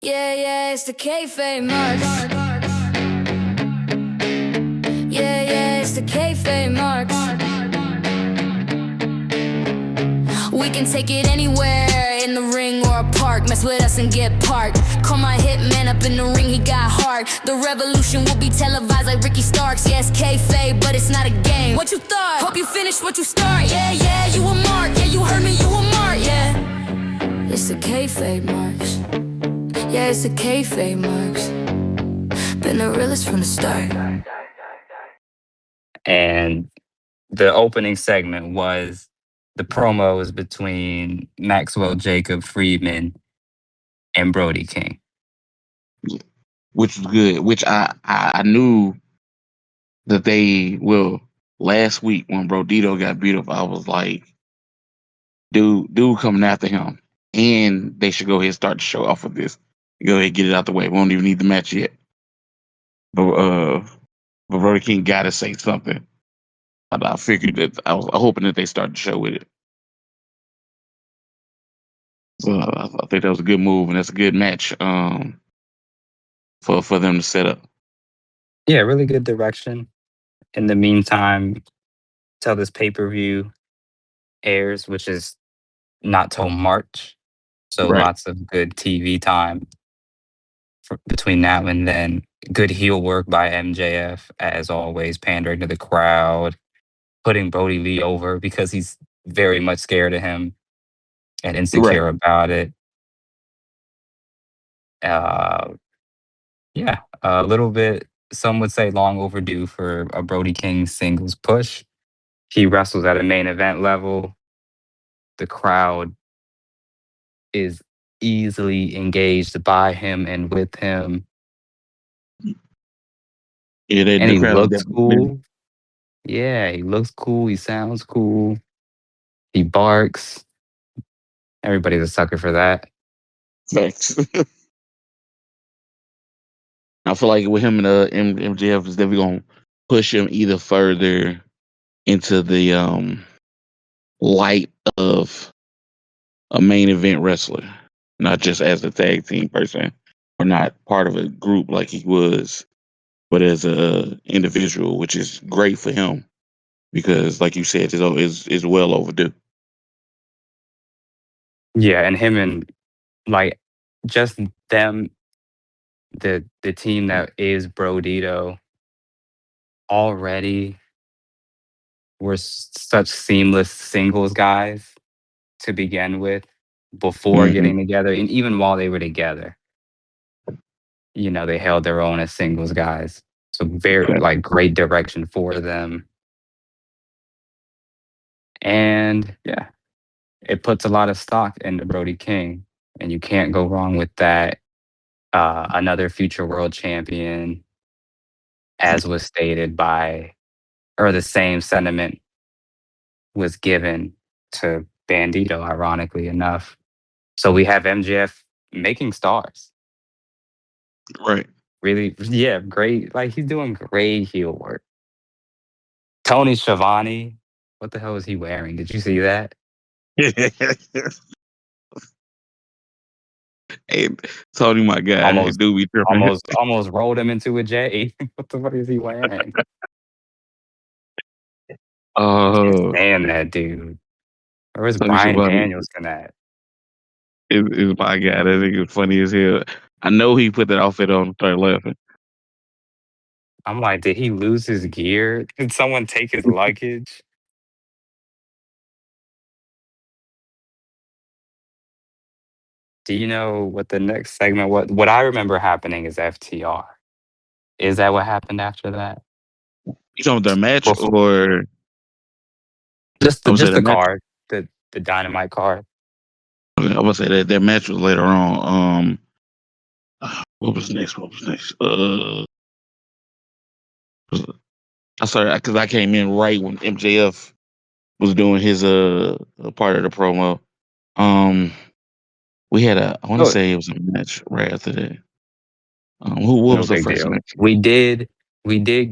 Yeah, it's the kayfabe mark. Yeah, it's the kayfabe mark. We can take it anywhere, in the ring or a park. Mess with us and get parked. Call my hitman up in the ring, he got heart. The revolution will be televised like Ricky Starks. Yeah, it's kayfabe, but it's not a game. What you thought? Hope you finished what you start. Yeah, you a mark. Yeah, you heard me, you a mark. Yeah, it's the kayfabe marks. Yeah, it's the kayfabe marks. Been the realest from the start. And the opening segment was the promos between Maxwell Jacob Friedman and Brody King. Which was good. Which I knew that they will. Last week when Brodito got beat up, I was like, dude coming after him. And they should go ahead and start the show off with this. Go ahead and get it out the way. We don't even need the match yet. But Brody King got to say something. And I figured that I was hoping that they start the show with it. So I think that was a good move, and that's a good match for them to set up. Yeah, really good direction. In the meantime, till this pay-per-view airs, which is not till March. So Right. lots of good TV time between now and then. Good heel work by MJF, as always, pandering to the crowd, putting Brody Lee over because he's very much scared of him and insecure about it. Yeah, a little bit, some would say long overdue for a Brody King singles push. He wrestles at a main event level. The crowd is easily engaged by him and with him. Yeah, And the he crowd looks cool. Yeah, he looks cool. He sounds cool. He barks. Everybody's a sucker for that. Facts. I feel like with him and MJF is definitely gonna push him either further into the light of a main event wrestler, not just as a tag team person or not part of a group like he was, but as a individual, which is great for him because, like you said, is well overdue. Yeah, and him and like just them, the team that is Brodito already were such seamless singles guys to begin with before getting together, and even while they were together, you know, they held their own as singles guys. So very like great direction for them. And yeah, it puts a lot of stock into Brody King, and you can't go wrong with that. Another future world champion, as was stated by, or the same sentiment was given to Bandito, ironically enough. So we have MJF making stars. Right. Really, yeah, great. Like, he's doing great heel work. Tony Schiavone, what the hell is he wearing? Did you see that? Hey, Tony, my guy, Almost, do be tripping. almost rolled him into a J. What the fuck is he wearing? Oh, Damn that dude. Where's Tony Bryan Schiavone Danielson at? is my guy. That nigga is funny as hell. I know he put that outfit on and started laughing. I'm like, did he lose his gear? Did someone take his luggage? Do you know what the next segment? What I remember happening is FTR. Is that what happened after that? You talking about their match Before- or Just I would say the their match? card, the Dynamite card. I would say that their match was later on. What was next? I started because I came in right when MJF was doing his part of the promo. We had I want to say it was a match right after that. What was the big first deal. match? We did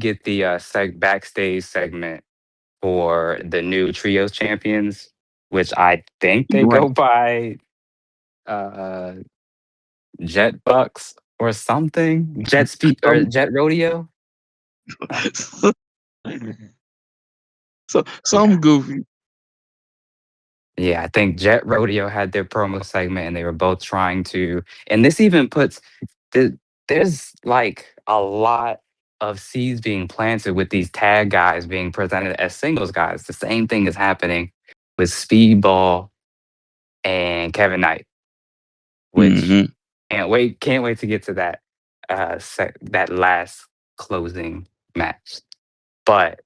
get the backstage segment for the new trios champions, which I think they Right. go by uh Jet Bucks or something. Jet Speed or Some, Jet Rodeo. so Yeah. some goofy. Yeah, I think Jet Rodeo had their promo segment and they were both trying to, and this even puts, there's like a lot of seeds being planted with these tag guys being presented as singles guys. The same thing is happening with Speedball and Kevin Knight, which Hmm. can't wait to get to that that last closing match. But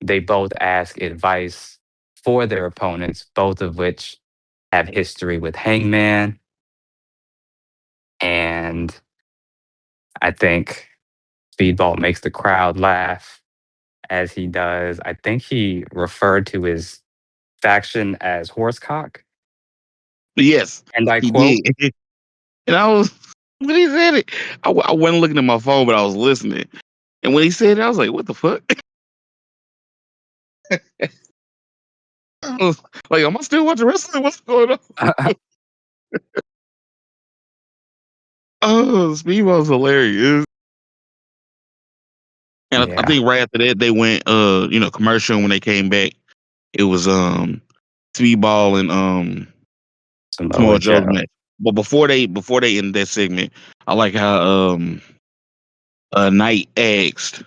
they both ask advice for their opponents, both of which have history with Hangman. And I think Speedball makes the crowd laugh as he does. I think he referred to his faction as Horsecock. Yes, And I he quote, did. And I was when he said it, I wasn't looking at my phone, but I was listening. And when he said it, I was like, "What the fuck?" I was like, "Am I still watching wrestling? What's going on?" Oh, Speedball's hilarious. And I yeah, think right after that they went commercial. When they came back, it was Speedball and Samoa Samoa Joe's Joe. match. But before they ended that segment, I like how Knight asked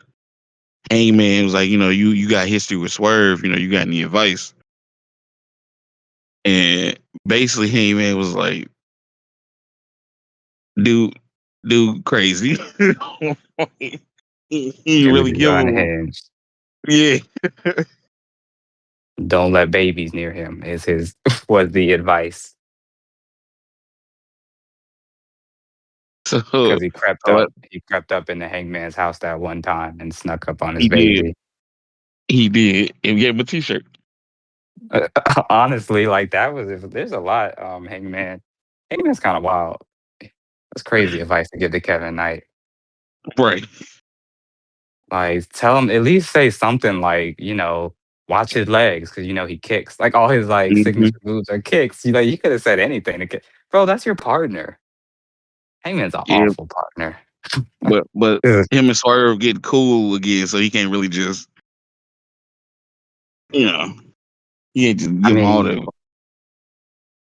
Hangman, was like, you got history with Swerve, you got any advice? And basically Hangman was like, dude, crazy. he Dude really is give him, unhinged. yeah. Don't let babies near him is his was the advice. So, Because he crept so up. He crept up into Hangman's house that one time and snuck up on his he did, baby. he did, and gave him a T-shirt. Honestly, like that was if there's a lot, Hangman's kind of wild. That's crazy advice to give to Kevin Knight. Right. Like, tell him at least say something like, watch his legs because he kicks. Like all his like Hmm. signature moves are kicks. You could have said anything. Bro, that's your partner. Hangman's an Yeah, awful partner. but Ugh. him and Swerve get cool again, so he can't really just, you know, he can't just I give him all mean, that.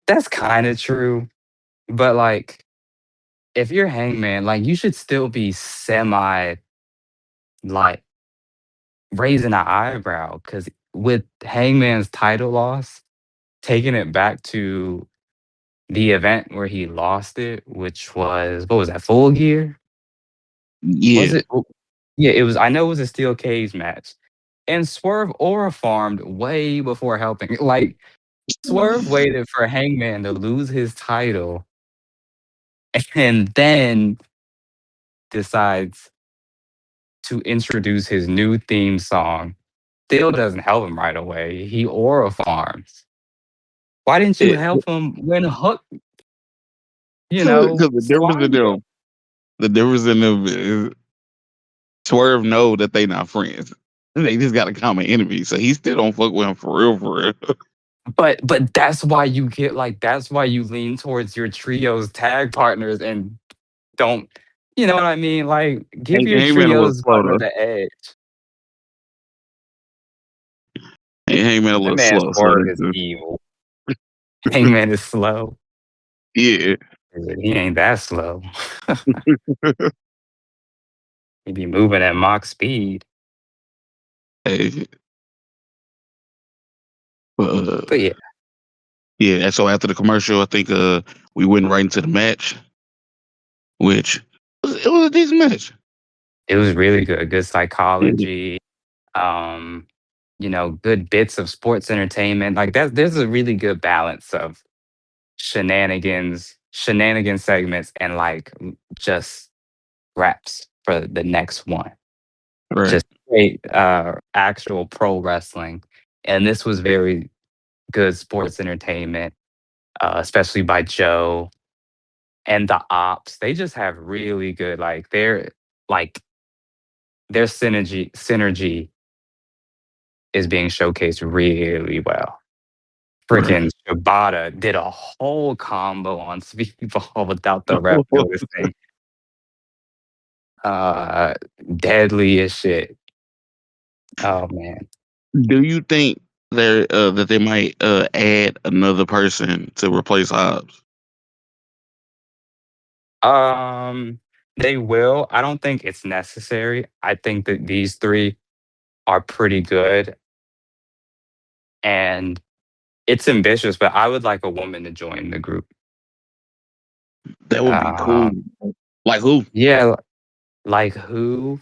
that's kind of true, but like, if you're Hangman, like you should still be semi like raising an eyebrow because with Hangman's title loss, taking it back to the event where he lost it, which was what was that, Full Gear? Was Yeah, it? Yeah, it was. I know it was a steel cage match, and Swerve aura farmed way before helping. Like Swerve waited for Hangman to lose his title, and then decides to introduce his new theme song. Still doesn't help him right away. He aura farms. Why didn't you yeah. help him when Hook, Because slimed him? the difference in them is Swerve know that they not friends. They just got a common enemy, so he still don't fuck with him for real, for real. But that's why you get like that's why you lean towards your trio's tag partners and don't you know what I mean? Like give your Hangman a little trio's slow partner though. the edge. Hangman a That little man slow, so Swerve that's is evil. Hangman is slow. yeah. He ain't that slow. He be moving at mock speed. Hey, but But yeah, yeah. And so after the commercial, I think we went right into the match, which it was a decent match. it was really good. Good Yeah. psychology. Um, good bits of sports entertainment. Like there's a really good balance of shenanigan segments and like just raps for the next one. Right. Just great actual pro wrestling. And this was very good sports entertainment, especially by Joe and the ops. They just have really good like their synergy is being showcased really well. Right. Freaking Shibata did a whole combo on SpeedBall without the ref noticing. Uh, Deadly as shit. Oh man. Do you think that they might add another person to replace Hobbs? Um, they will. I don't think it's necessary. I think that these three are pretty good, and it's ambitious. But I would like a woman to join the group. That would be cool. Um, Like who? yeah, like who?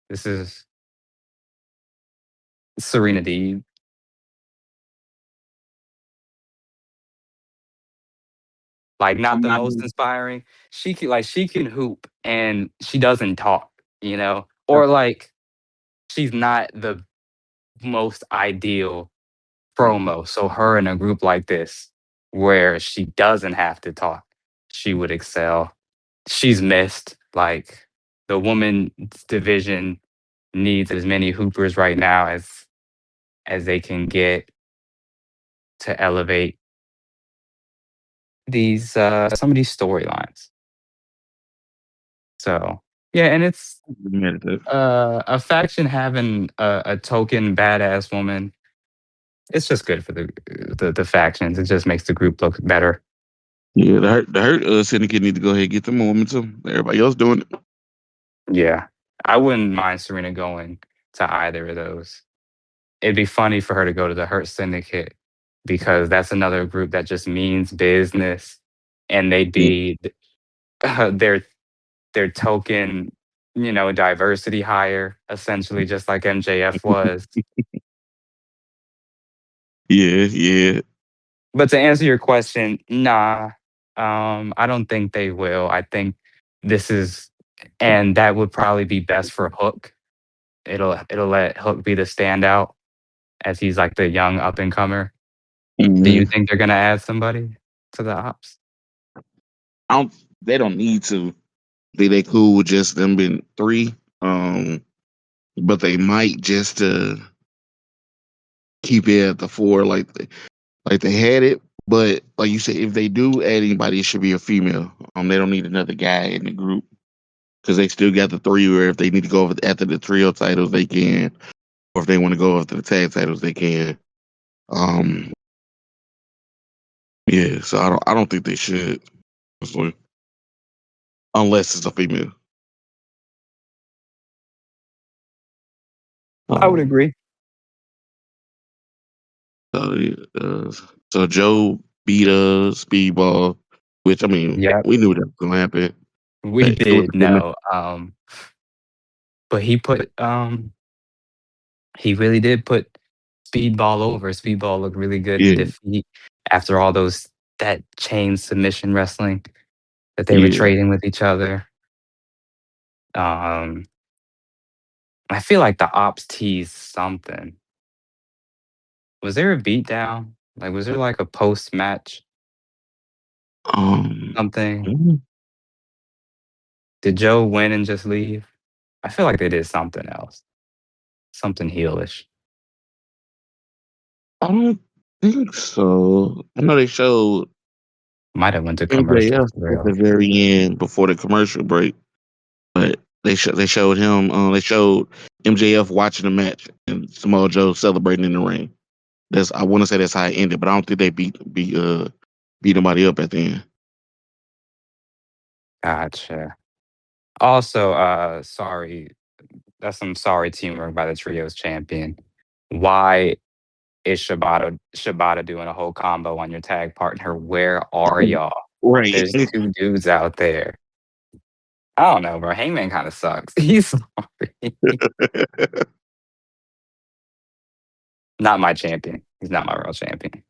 This is Serena Deeb. Like not I'm the not. most inspiring. She can hoop and she doesn't talk, or like she's not the most ideal promo. So her in a group like this, where she doesn't have to talk, she would excel. She's missed. Like the women's division needs as many hoopers right now as they can get to elevate these some of these storylines. So yeah, and it's a faction having a token badass woman. It's just good for the factions. It just makes the group look better. Yeah, the hurt syndicate need to go ahead and get them momentum. Everybody else doing it. Yeah, I wouldn't mind Serena going to either of those. It'd be funny for her to go to the Hurt Syndicate because that's another group that just means business, and they'd Yeah, be their token, diversity hire, essentially, just like MJF was. yeah. But to answer your question, nah, I don't think they will. I think this is, and that would probably be best for Hook. It'll let Hook be the standout as he's like the young up and comer. Do you hmm think they're gonna add somebody to the ops? I don't. They don't need to. They cool with just them being three. But they might just keep it at the four, like they had it. But like you said, if they do add anybody, it should be a female. They don't need another guy in the group because they still got the three. Where if they need to go after the trio titles, they can, or if they want to go after the tag titles, they can. Um, yeah. So I don't think they should, honestly, unless it's a female. I would Um, agree. so, yeah, so Joe beat Speedball, which I mean Yep, we knew that was gonna happen. we But it was did a good match. know. But he really did put Speedball over. Speedball looked really good in Yeah, defeat after all that chain submission wrestling that they were yeah. trading with each other. Um, I feel like the ops teased something. Was there a beatdown? Like, was there like a post match Um, something? mm, Did Joe win and just leave? I feel like they did something else, something heelish. I don't think so. I know they showed Might have went to commercial MJF for at the real. very end before the commercial break, but they showed him. They showed MJF watching the match and Samoa Joe celebrating in the ring. I want to say that's how it ended, but I don't think they beat nobody up at the end. Gotcha. Also, sorry, that's some sorry teamwork by the trios champion. Why is Shibata doing a whole combo on your tag partner? Where are y'all? Right. There's two dudes out there. I don't know, bro. Hangman kind of sucks. He's sorry. Not my champion. He's not my real champion.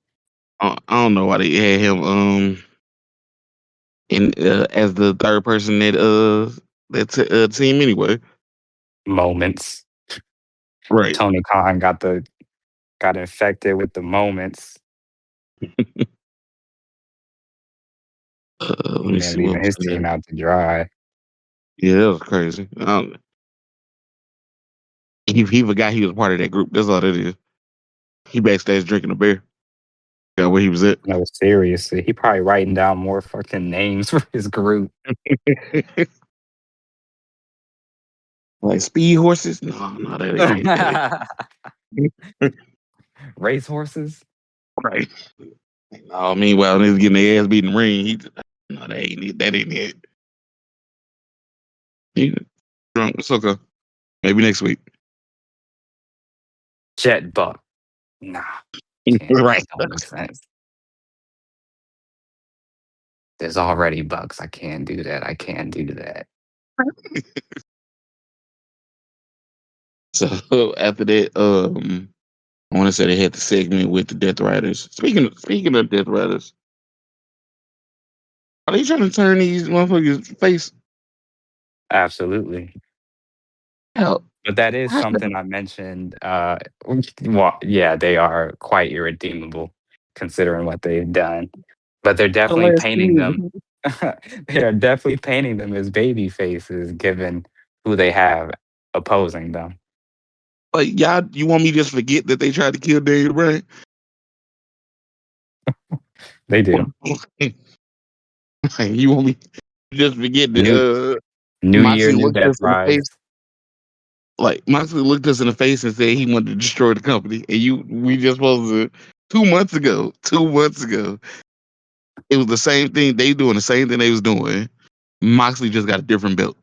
I don't know why they had him in as the third person that team anyway. Moments. Right. Tony Khan got infected with the moments. Let me Man see what leaving was his team there. out to dry. Yeah, that was crazy. He forgot he was part of that group. That's all that is. He backstage drinking a beer. Yeah, where he was at. No, seriously. He probably writing down more fucking names for his group. Like speed horses? No, that ain't it. That ain't Race horses? right. No, meanwhile, niggas getting their ass beat in the ring. No, that ain't it. That ain't it. He drunk. It's okay. Maybe next week. Jet buck. Nah. Can't. Right. Don't make sense. There's already bucks. I can't do that. I can't do that. So after that, I want to say they had the segment with the Death Riders. Speaking of Death Riders, are they trying to turn these motherfuckers face Absolutely. out? But that is something I mentioned. Well, yeah, they are quite irredeemable considering what they've done. But they're The definitely last painting them. few. They are definitely painting them as baby faces, given who they have opposing them. Like y'all, you want me to just forget that they tried to kill Daniel Bryan? They do. Like, you want me to just forget New that New Year, Moxley new looked death us in the face? rides. Like Moxley looked us in the face and said he wanted to destroy the company, and we just supposed to 2 months ago. 2 months ago, it was the same thing they doing, the same thing they was doing. Moxley just got a different belt.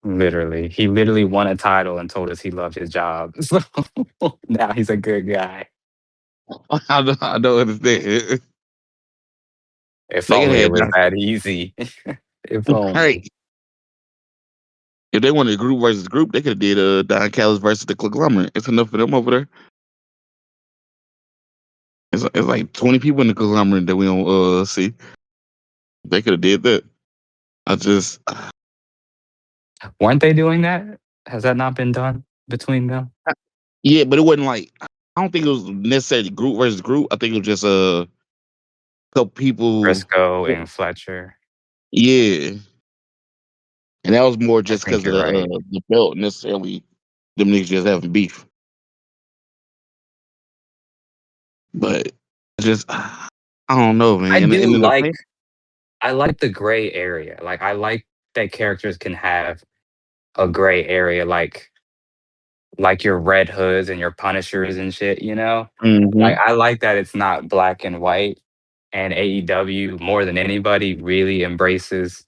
Literally. He literally won a title and told us he loved his job. So now he's a good guy. I don't understand. If They could only have it had was that easy. If only. right. If they wanted group versus group, they could have did Don Callis versus the conglomerate. It's enough for them over there. It's like 20 people in the conglomerate that we don't see. They could have did that. I just Weren't they doing that? Has that not been done between them? yeah, but it wasn't like I don't think it was necessarily group versus group. I think it was just a couple people. Briscoe and Fletcher. Yeah, and that was more I just think because of you're right. the belt necessarily. Them niggas just having beef, but just I don't know, I man. do And then like I like the gray area. Like I like that characters can have a gray area like your Red Hoods and your Punishers and shit, you know? Like mm-hmm. I like that it's not black and white, and AEW more than anybody really embraces,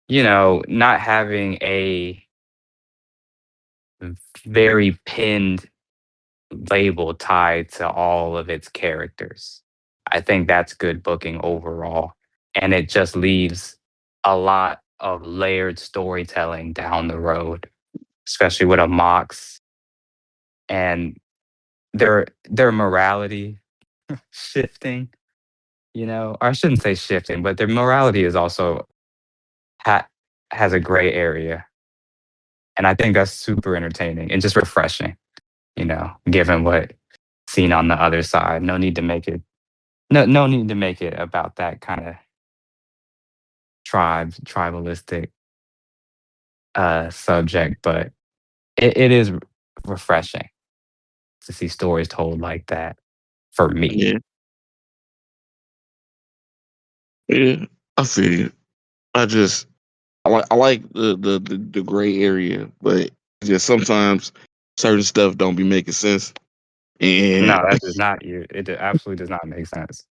not having a very pinned label tied to all of its characters. I think that's good booking overall. And it just leaves a lot of layered storytelling down the road, especially with a Mox and their morality shifting, or I shouldn't say shifting, but their morality is also has a gray area. And I think that's super entertaining and just refreshing, given what seen on the other side. No need to make it no need to make it about that kind of tribalistic subject, but it is refreshing to see stories told like that for me. Yeah, yeah. I see it. I like the gray area, but just sometimes certain stuff don't be making sense. And No, that does not. It absolutely does not make sense.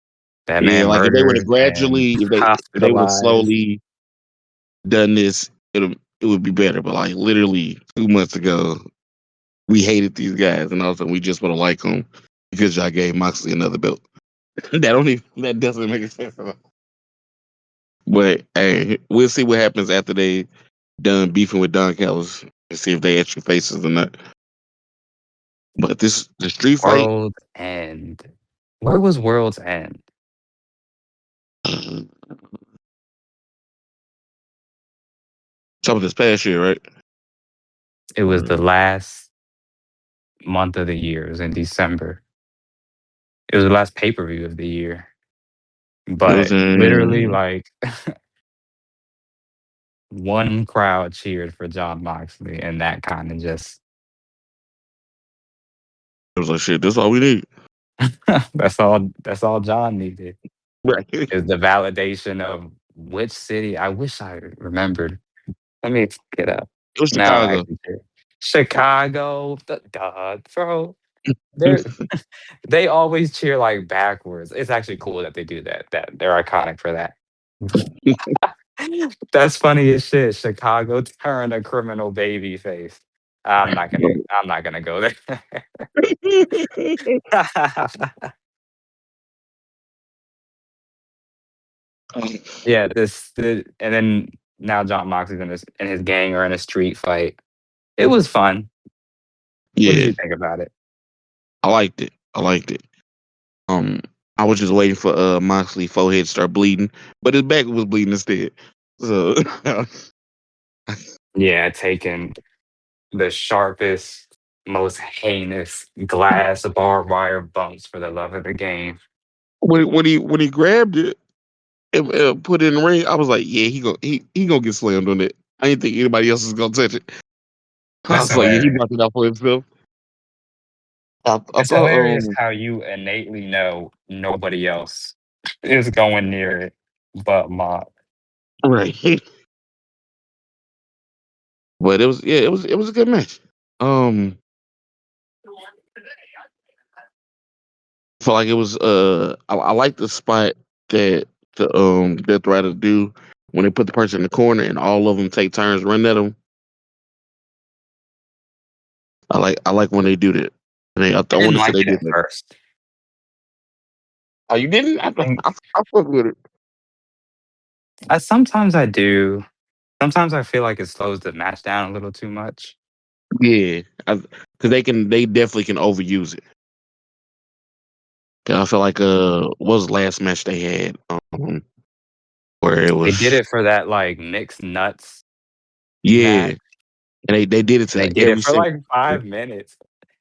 That yeah, man like if they would have murdered and gradually, if they would have hospitalized. slowly done this, it would be better. But like literally 2 months ago, we hated these guys, and all of a sudden we just want to like them because y'all gave Moxley another belt. That doesn't make sense at all. But hey, we'll see what happens after they done beefing with Don Callis and see if they actually faces or not. But the street fight, World End. Where was World's End? top of this past year, right? It was the last month of the year. It was in December. It was the last pay per view of the year. It was But literally, in. like, one crowd cheered for John Moxley, and that kind of just It was like shit. That's all we need. That's all. That's all John needed. Right. Is the validation of which city. I wish I remembered. Let me get up. It was Now I Chicago. can hear. Chicago, duh, bro. They're they always cheer like backwards. It's actually cool that they do that. That they're iconic for that. That's funny as shit. Chicago turned a criminal baby face. I'm not gonna go there. Yeah, and then now John Moxley's in his gang are in a street fight. It was fun. What did Yeah, you think about it? I liked it. I liked it. Um, I was just waiting for Moxley forehead to start bleeding, but his back was bleeding instead. So Yeah, taking the sharpest, most heinous glass barbed wire bumps for the love of the game. when he grabbed it and put it in the ring, I was like, yeah, he gonna get slammed on it. I didn't think anybody else was gonna touch it. I It's was like, yeah, he hilarious. knocked it out for himself. I It's thought, hilarious how you innately know nobody else is going near it but Mock. right, but it was a good match. Um, I felt like it was I like the spot that the Death Rider do when they put the person in the corner and all of them take turns running at him. I like when they do that. And I I want didn't to say like they it did at that. first. Oh, you didn't? I And I fuck with it. sometimes I do. Sometimes I feel like it slows the match down a little too much. Yeah, because they definitely can overuse it. 'Cause I feel like what was the last match they had where it They did was it for that like mixed nuts yeah, match, and they did it and they to did it every for single like 5 minutes.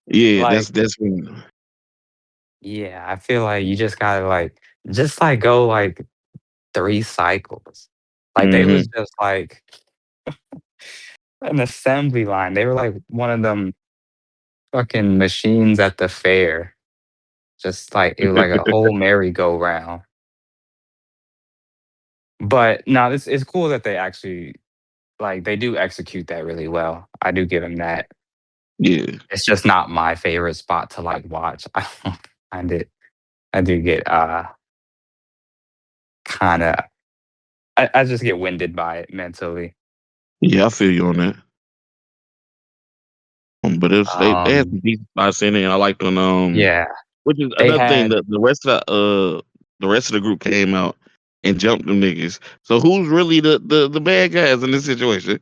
yeah. Like, That's when yeah, I feel like you just gotta like go like 3 cycles. Like they hmm was just like an assembly line. They were like one of them fucking machines at the fair. Just like it was like a whole merry-go-round. But no, it's cool that they actually like they do execute that really well. I do give them that. yeah It's just not my favorite spot to like watch. I don't find it. I do get kind of. I just get winded by it mentally. yeah. I feel you on that. But they had Um, some decent spots in it, and I liked when yeah, which is they another thing had. that the rest of the group came out and jumped them niggas. So who's really the bad guys in this situation?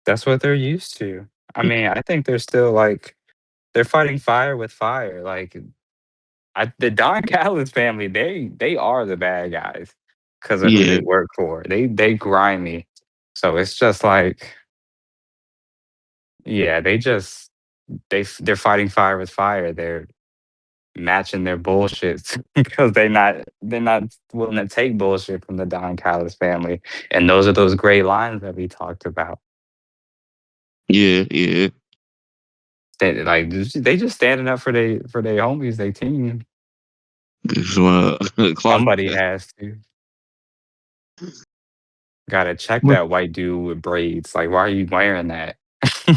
That's what they're used to. I mean, I think they're still like they're fighting fire with fire. Like the Don Callis family, they are the bad guys because of who Yeah, they work for. They grimy. So it's just like, yeah, they're fighting fire with fire. They're matching their bullshits because they're not willing to take bullshit from the Don Callis family. And those are those gray lines that we talked about. yeah. Like they just standing up for their homies, they team. This is what Somebody has to. Gotta check that white dude with braids. Like, why are you wearing that?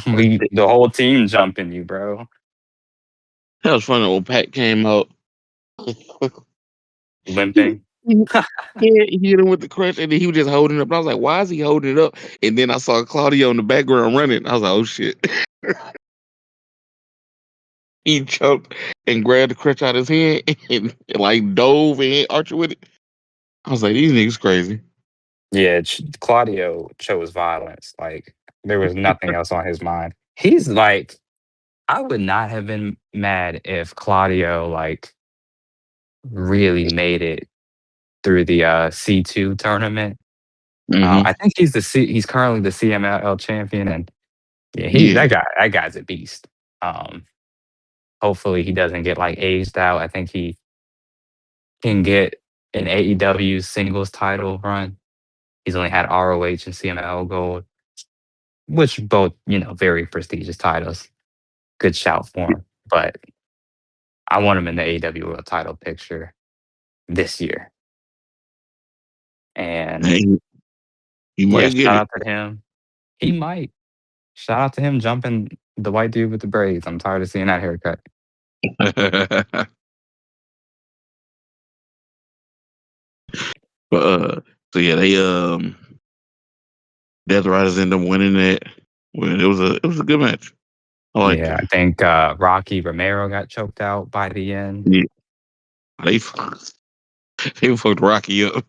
The whole team jumping you, bro. that was funny. Old Pat came out. Limping. Yeah, he hit him with the crutch, and then he was just holding it up. And I was like, "Why is he holding it up?" And then I saw Claudio in the background running. I was like, "Oh shit!" He jumped and grabbed the crutch out of his hand and, like dove and arched with it. I was like, "These niggas crazy." Yeah, Claudio chose violence. Like, there was nothing else on his mind. He's like, I would not have been mad if Claudio like really made it through the C2 tournament. Hmm I think he's currently the CMLL champion, and yeah, he Yeah, that guy's a beast. Um, Hopefully he doesn't get like aged out. I think he can get an AEW singles title run. He's only had ROH and CML Gold, which both, very prestigious titles. Good shout for him. But I want him in the AEW World Title picture this year. And Hey, you yeah, might get shout it. out to him. He might. Shout out to him jumping the white dude with the braids. I'm tired of seeing that haircut. But so yeah, they Death Riders ended up winning that. Well, it was a good match. I liked Yeah, it. I think Rocky Romero got choked out by the end. Yeah, they they fucked Rocky up,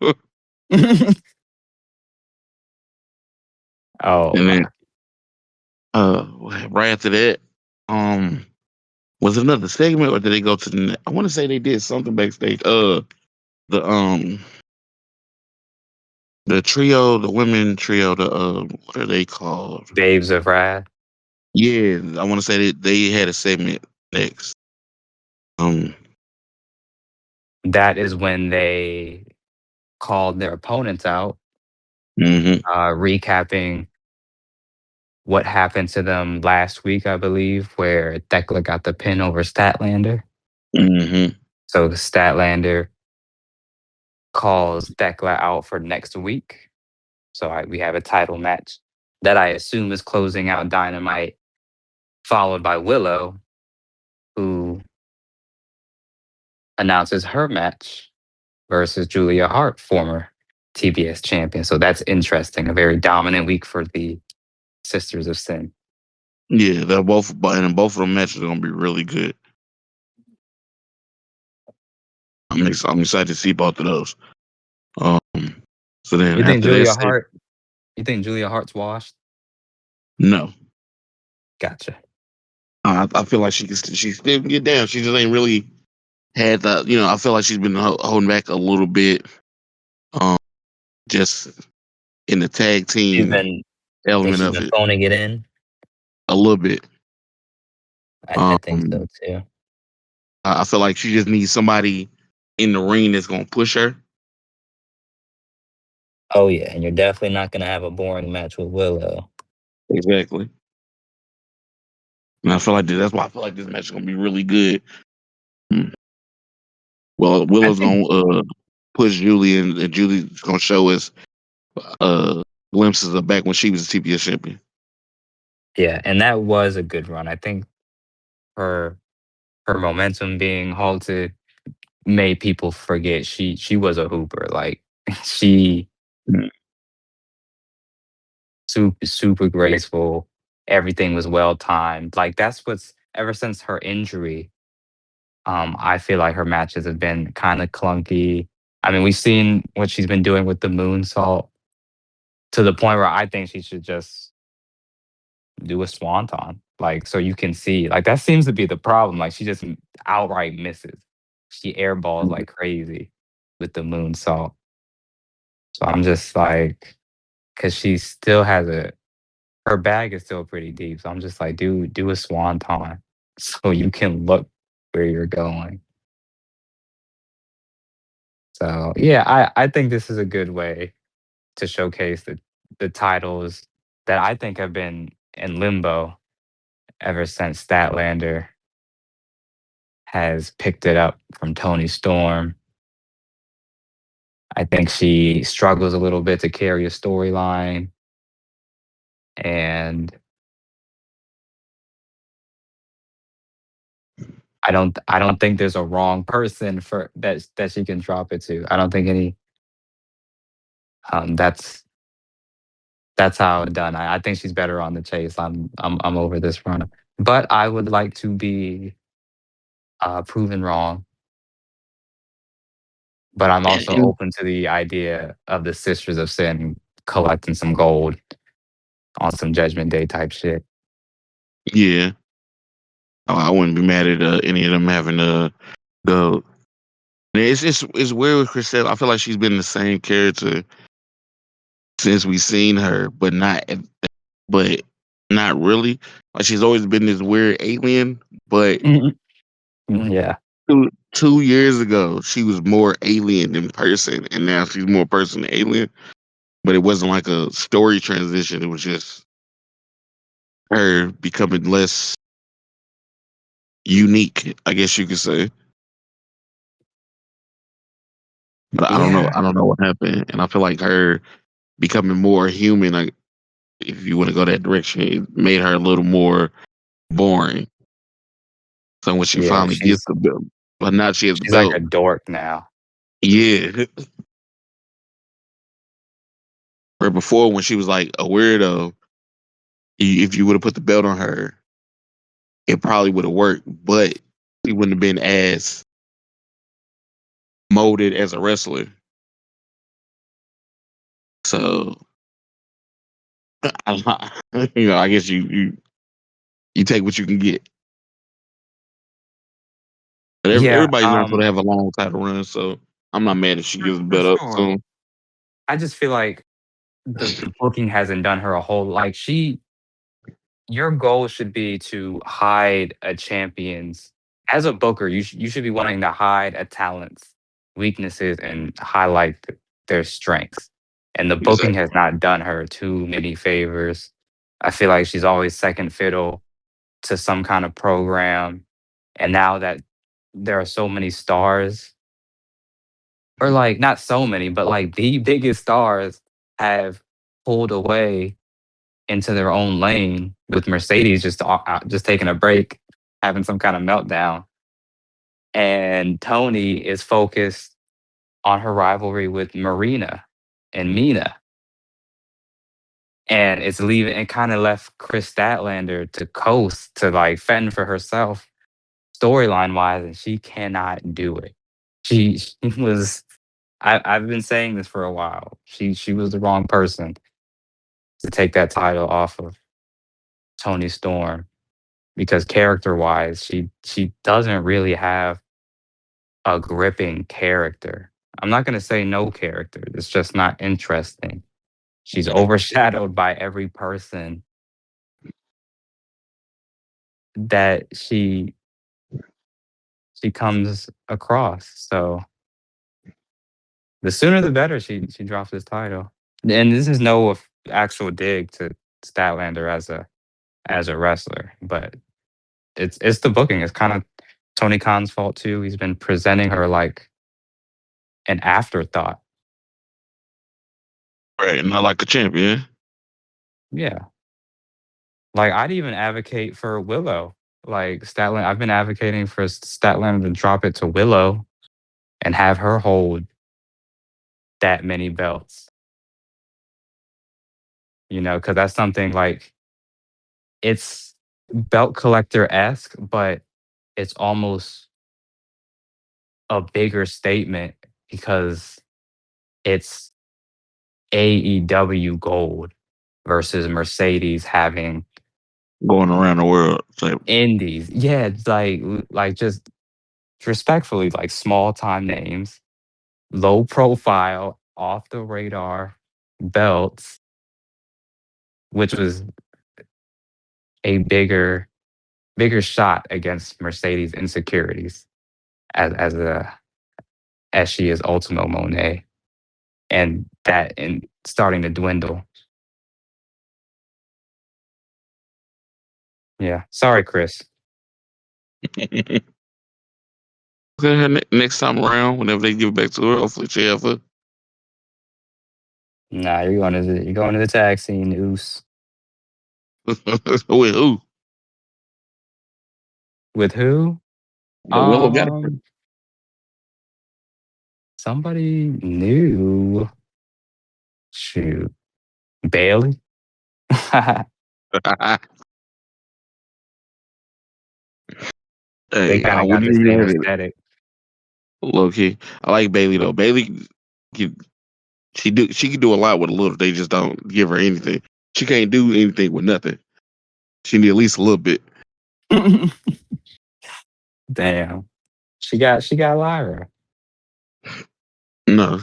Oh, and then Rocky. uh, right after that, was it another segment or did they go to the? I want to say they did something backstage. The the trio, the women trio, the what are they called? Babes of Wrath. Yeah, I want to say that they had a segment next. Um, That is when they called their opponents out, hmm recapping what happened to them last week, I believe, where Thekla got the pin over Statlander. hmm So the Statlander calls Thekla out for next week. So we have a title match that I assume is closing out Dynamite, followed by Willow, who announces her match versus Julia Hart, former TBS champion. So that's interesting. A very dominant week for the Sisters of Sin. Yeah, they're both, but and both of them matches are gonna be really good. I'm excited to see both of those. Um, so then You think after that, Julia say Hart? You think Julia Hart's washed? no. Gotcha. I feel like she still can get down. She just ain't really had the, I feel like she's been holding back a little bit. Um, just in the tag She's team been, think element she's of been it, phoning it in. a little bit. I think Um, so too. I feel like she just needs somebody in the ring that's gonna push her. Oh yeah, and you're definitely not gonna have a boring match with Willow. Exactly. And I feel like that's why I feel like this match is gonna be really good. Mm. Well, I Willow's think gonna push Julie, and Julie's gonna show us uh glimpses of back when she was a TBS champion. yeah, and that was a good run. I think her her momentum being halted made people forget she was a hooper. Like she Mm. super graceful. Everything was well timed. Like that's what's ever since her injury. I feel like her matches have been kind of clunky. I mean, we've seen what she's been doing with the moonsault to the point where I think she should just do a swanton. Like so you can see. Like that seems to be the problem. Like she just outright misses. She airballs like crazy with the moonsault. So I'm just like, because she still has her bag is still pretty deep. So I'm just like, do a swanton so you can look where you're going. So yeah, I think this is a good way to showcase the titles that I think have been in limbo ever since Statlander has picked it up from Tony Storm. I think she struggles a little bit to carry a storyline, and I don't think there's a wrong person for that she can drop it to. I don't think any that's how it's done. I think she's better on the chase. I'm over this run. But I would like to be proven wrong. But I'm also And open to the idea of the Sisters of Sin collecting some gold on some Judgment Day type shit. yeah, I wouldn't be mad at any of them having go. It's weird with Chriselle. I feel like she's been the same character since we seen her, but not really. Like she's always been this weird alien, but Mhm. Yeah. 2 years ago she was more alien than person, and now she's more person than alien. But it wasn't like a story transition. It was just her becoming less, unique, I guess you could say. But I don't know. Yeah. I don't know what happened, and I feel like her becoming more human. Like, if you want to go that direction, it made her a little more boring. So when she Yeah, finally gets the belt, but now she has the she's like a belt. dork now. Yeah. Where before, when she was like a weirdo, if you would have put the belt on her, it probably would have worked, but she wouldn't have been as molded as a wrestler. So, I guess you take what you can get. But Yeah, everybody's not going to have a long title run, so I'm not mad if she gives the for belt up sure. soon. I just feel like the booking hasn't done her a whole like your goal should be to hide a champion's as a booker, you should be wanting to hide a talent's weaknesses and highlight their strengths. And the booking Exactly. has not done her too many favors. I feel like she's always second fiddle to some kind of program. And now that there are so many stars, or like not so many, but like the biggest stars have pulled away into their own lane with Mercedes just taking a break, having some kind of meltdown, and Tony is focused on her rivalry with Marina and Mina, and it's leaving and kind of left Chris Statlander to coast to like fend for herself storyline wise, and she cannot do it. She was. I've been saying this for a while. She was the wrong person to take that title off of Tony Storm because character wise, she doesn't really have a gripping character. I'm not gonna say no character. It's just not interesting. She's overshadowed by every person that she comes across. So the sooner the better she drops this title. And this is no actual dig to Statlander as a wrestler, but it's the booking. It's kind of Tony Khan's fault too. He's been presenting her like an afterthought. Right, not like a champion. Yeah. Like I'd even advocate for Willow. Like Statlander, I've been advocating for Statlander to drop it to Willow and have her hold that many belts. Because that's something like it's belt collector esque, but it's almost a bigger statement because it's AEW gold versus Mercedes having Going around the world. So, indies. Yeah, it's like just respectfully, like small time names, low profile, off the radar belts, which was a bigger shot against Mercedes insecurities as she is Ultimo Monet, and that and starting to dwindle. Yeah, sorry, Chris. next time around, whenever they give it back to her, hopefully she have a Nah, you're going to the tag scene, Oos. with who? With who? The Willow got Somebody new. Shoot, Bailey. it. They Hey, kind I of got wouldn't the even same have it. aesthetic. Low key. I like Bailey though. Bailey can- she can do a lot with a little. They just don't give her anything. She can't do anything with nothing. She need at least a little bit. Damn, she got Lyra. No.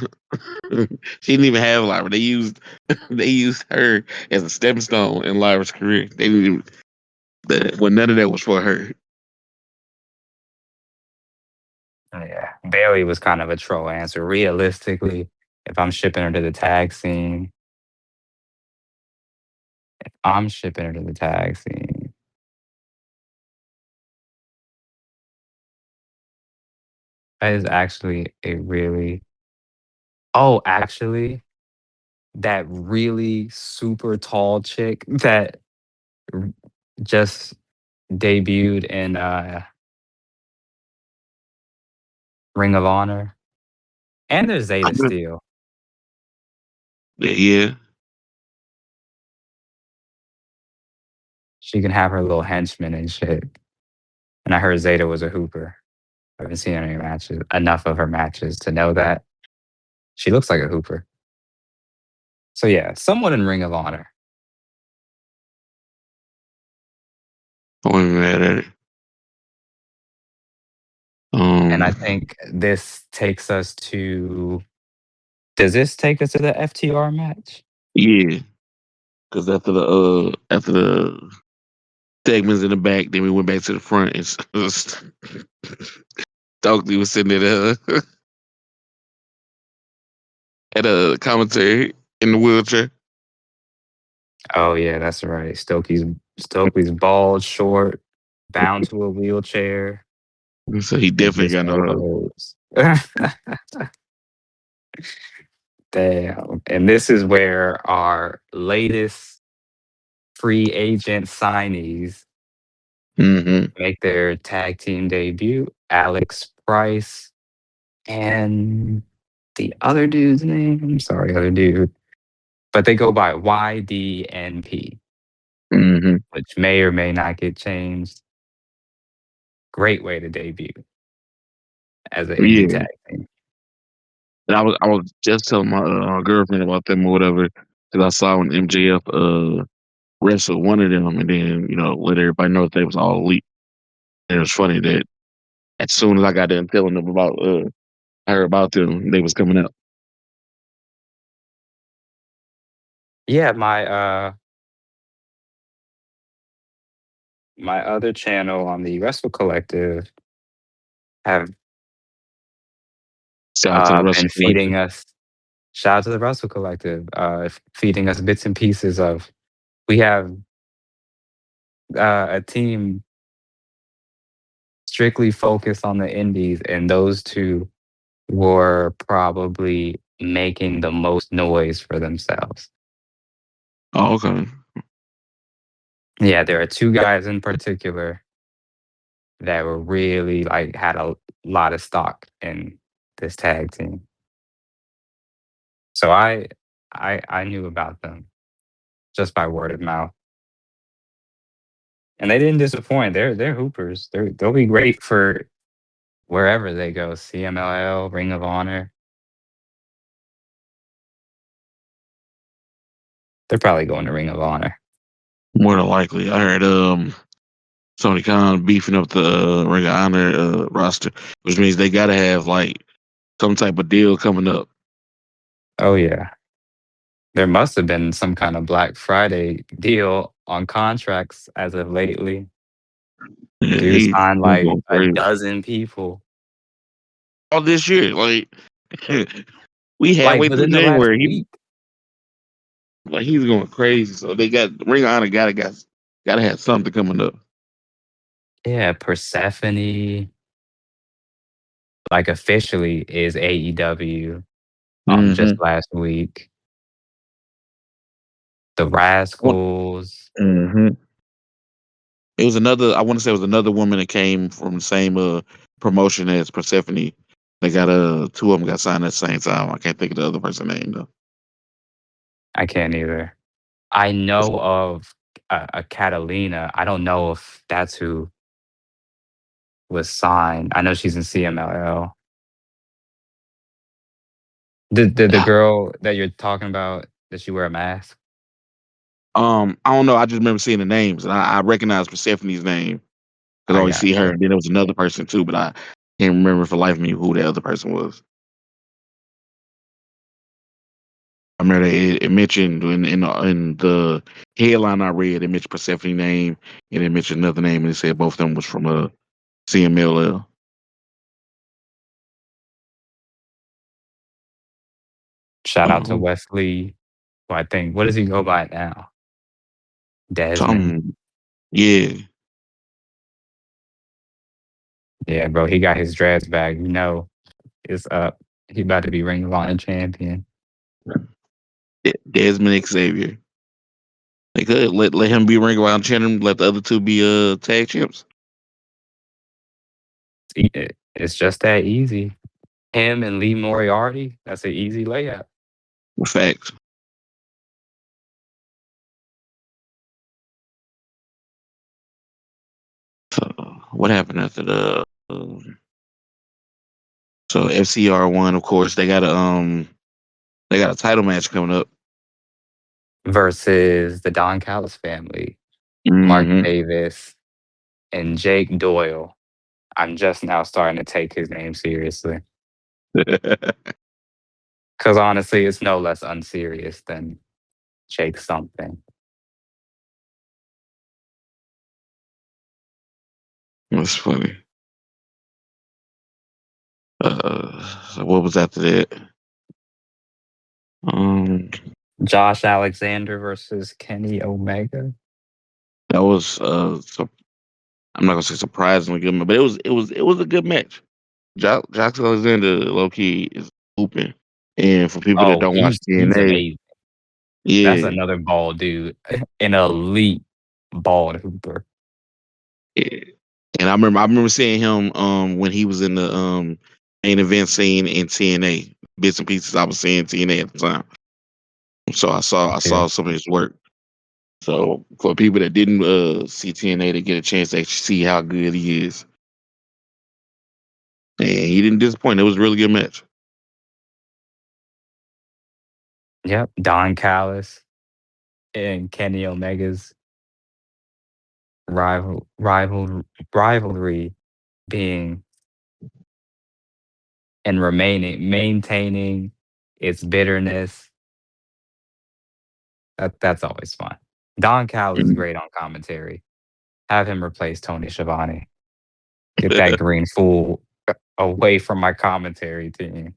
She didn't even have Lyra. They used her as a stepping stone in Lyra's career. They didn't even well, none of that was for her. Yeah, Bailey was kind of a troll answer. Realistically, if I'm shipping her to the tag scene, I'm shipping her to the tag scene. That is actually a really. Oh, actually, that really super tall chick that r- just debuted in Ring of Honor, and there's I Zeta know. Steel. Yeah. She can have her little henchmen and shit. And I heard Zeta was a hooper. I haven't seen any matches, enough of her matches to know that she looks like a hooper. So yeah, someone in Ring of Honor. I wasn't mad at it. And I Um, think this takes us to. Does this take us to the FTR match? yeah, because after the segments in the back, then we went back to the front and Stokely was sitting at a commentary in the wheelchair. Oh yeah, that's right. Stokely's bald, short, bound to a wheelchair, So he and definitely just got no no hug. hose. Damn. And this is where our latest free agent signees Mm-hmm. make their tag team debut. Alex Price and the other dude's name. I'm sorry, other dude. But they go by YDNP, Mm-hmm. which may or may not get changed. Great way to debut as an indie Yeah. tag team. And I was just telling my girlfriend about them or whatever because I saw when MJF wrestled one of them and then let everybody know that they was all elite. And it was funny that as soon as I got done telling them about her about them, they was coming out. Yeah, my other channel on the Wrestle Collective have Shout out to the been Wrestle feeding Collective. us. Shout out to the Wrestle Collective, feeding us bits and pieces of. We have a team strictly focused on the indies, and those two were probably making the most noise for themselves. Oh, okay. Yeah, there are two guys in particular that were really like had a lot of stock in this tag team. So I knew about them just by word of mouth. And they didn't disappoint. They're hoopers. They'll be great for wherever they go. CMLL, Ring of Honor. They're probably going to Ring of Honor. More than likely. I heard Tony Khan beefing up the Ring of Honor roster, which means they gotta have like some type of deal coming up. Oh yeah. There must have been some kind of Black Friday deal on contracts as of lately. Yeah, Dude signed he's like going a crazy. dozen people. All this year, like we Like halfway through within the last January, week. he's going crazy. So they got Ring of Honor gotta have something coming up. Yeah, Persephone, like officially is AEW just Mm-hmm. last week. The Rascals. Mm-hmm. It was another. I want to say it was another woman that came from the same promotion as Persephone. They got two of them got signed at the same time. I can't think of the other person's name though. I can't either. I know of a Catalina. I don't know if that's who was signed. I know she's in CMLL. Did the Yeah. girl that you're talking about, does she wear a mask? I don't know. I just remember seeing the names, and I recognized Persephone's name because I I always see her. gotcha. And then there was another person too, but I can't remember for the life of me who the other person was. I remember it mentioned in the headline I read, it mentioned Persephone's name, and it mentioned another name, and it said both of them was from CMLL. Shout out to Um, Wesley, who I think, what does he go by now? Desmond. some yeah, Yeah, bro, he got his dreads back. is up. He about to be Ring of Honor champion. Desmond Xavier. They could let him be Ring of Honor champion. Let the other two be tag champs. It's just that easy. Him and Lee Moriarty. That's an easy layup. Facts. So, what happened after the? So FCR won. Of course, they got a title match coming up. Versus the Don Callis family, Mark Mm-hmm. Davis, and Jake Doyle. I'm just now starting to take his name seriously. Because honestly, it's no less unserious than Jake something. That's funny. So what was after that? Josh Alexander versus Kenny Omega. That was I'm not gonna say surprisingly good, but it was a good match. Josh Alexander low key is hooping, and for people that Oh, don't watch he's TNA, amazing. That's yeah, another bald dude, an elite bald hooper. yeah. And I remember seeing him when he was in the main event scene in TNA. Bits and pieces I was seeing TNA at the time, so I Yeah, saw some of his work. So for people that didn't see TNA, to get a chance to actually see how good he is, and he didn't disappoint. It was a really good match. yep. Don Callis and Kenny Omega's rival rival rivalry being and maintaining its bitterness. That's always fun. Don Callis is great on commentary. Have him replace Tony Schiavone. Get that green fool away from my commentary team.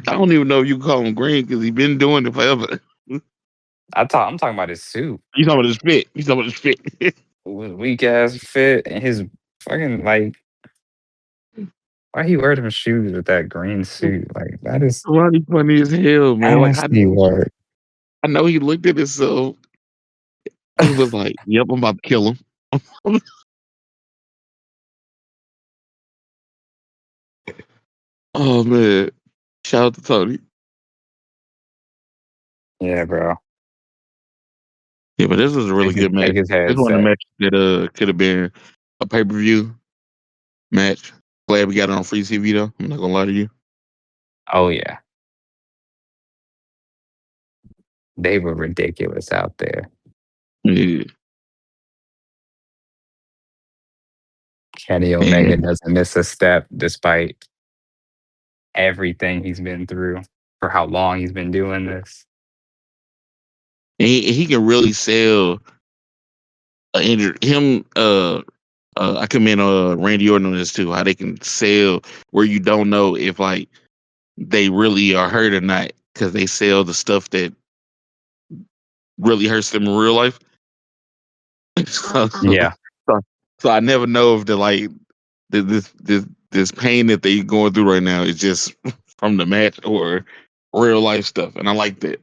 I don't even know if you can call him green because he's been doing it forever. I'm talking about his suit. You talking about his fit? You talking about his fit? With weak ass fit and his fucking like why he wear them shoes with that green suit? Like that is Ronnie funny as hell, man. Like nasty work. I know he looked at himself. He was like, "Yep, I'm about to kill him." Oh man! Shout out to Tony. Yeah, bro. Yeah, but this was a really good match. Take his This one of the headset. matches that could have been a pay per view match. Glad we got it on free TV though. I'm not gonna lie to you. Oh yeah. They were ridiculous out there. Yeah. Kenny Omega And doesn't miss a step despite everything he's been through for how long he's been doing this. he can really sell an injury. Him I commend Randy Orton on this too. How they can sell where you don't know if like they really are hurt or not because they sell the stuff that really hurts them in real life. so, Yeah. so so I never know if the like this pain that they going through right now is just from the match or real life stuff, and I like that.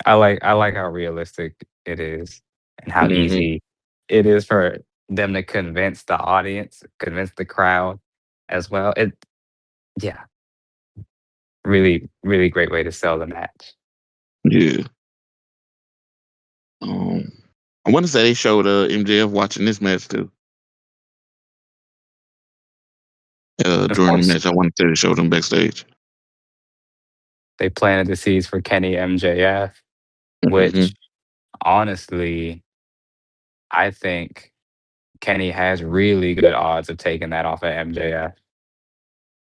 I like how realistic it is and how Hmm. easy it is for them to convince the audience, convince the crowd as well. It yeah, really, really great way to sell the match. Yeah. Um, I want to say they showed MJF watching this match too. Of During the course, match, I want to say they showed him backstage. they planted the seeds for Kenny MJF, Hmm. which honestly, I think Kenny has really good odds of taking that off of MJF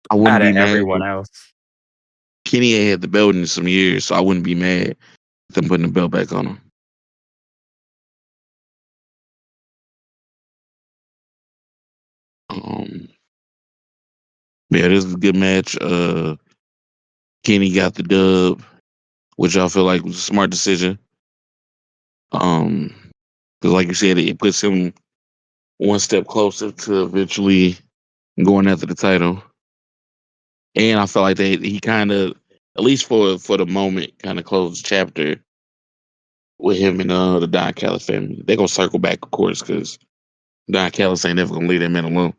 I wouldn't out of be mad. everyone else. Kenny ain't had the belt in some years, so I wouldn't be mad at them putting the belt back on him. Um, yeah, this is a good match. Kenny got the dub, which I feel like was a smart decision. Because like you said, it puts him one step closer to eventually going after the title. And I feel like he kind of, at least for the moment, kind of closed the chapter with him and the Don Callis family. They're gonna circle back, of course, because Don Callis ain't never gonna leave that man alone.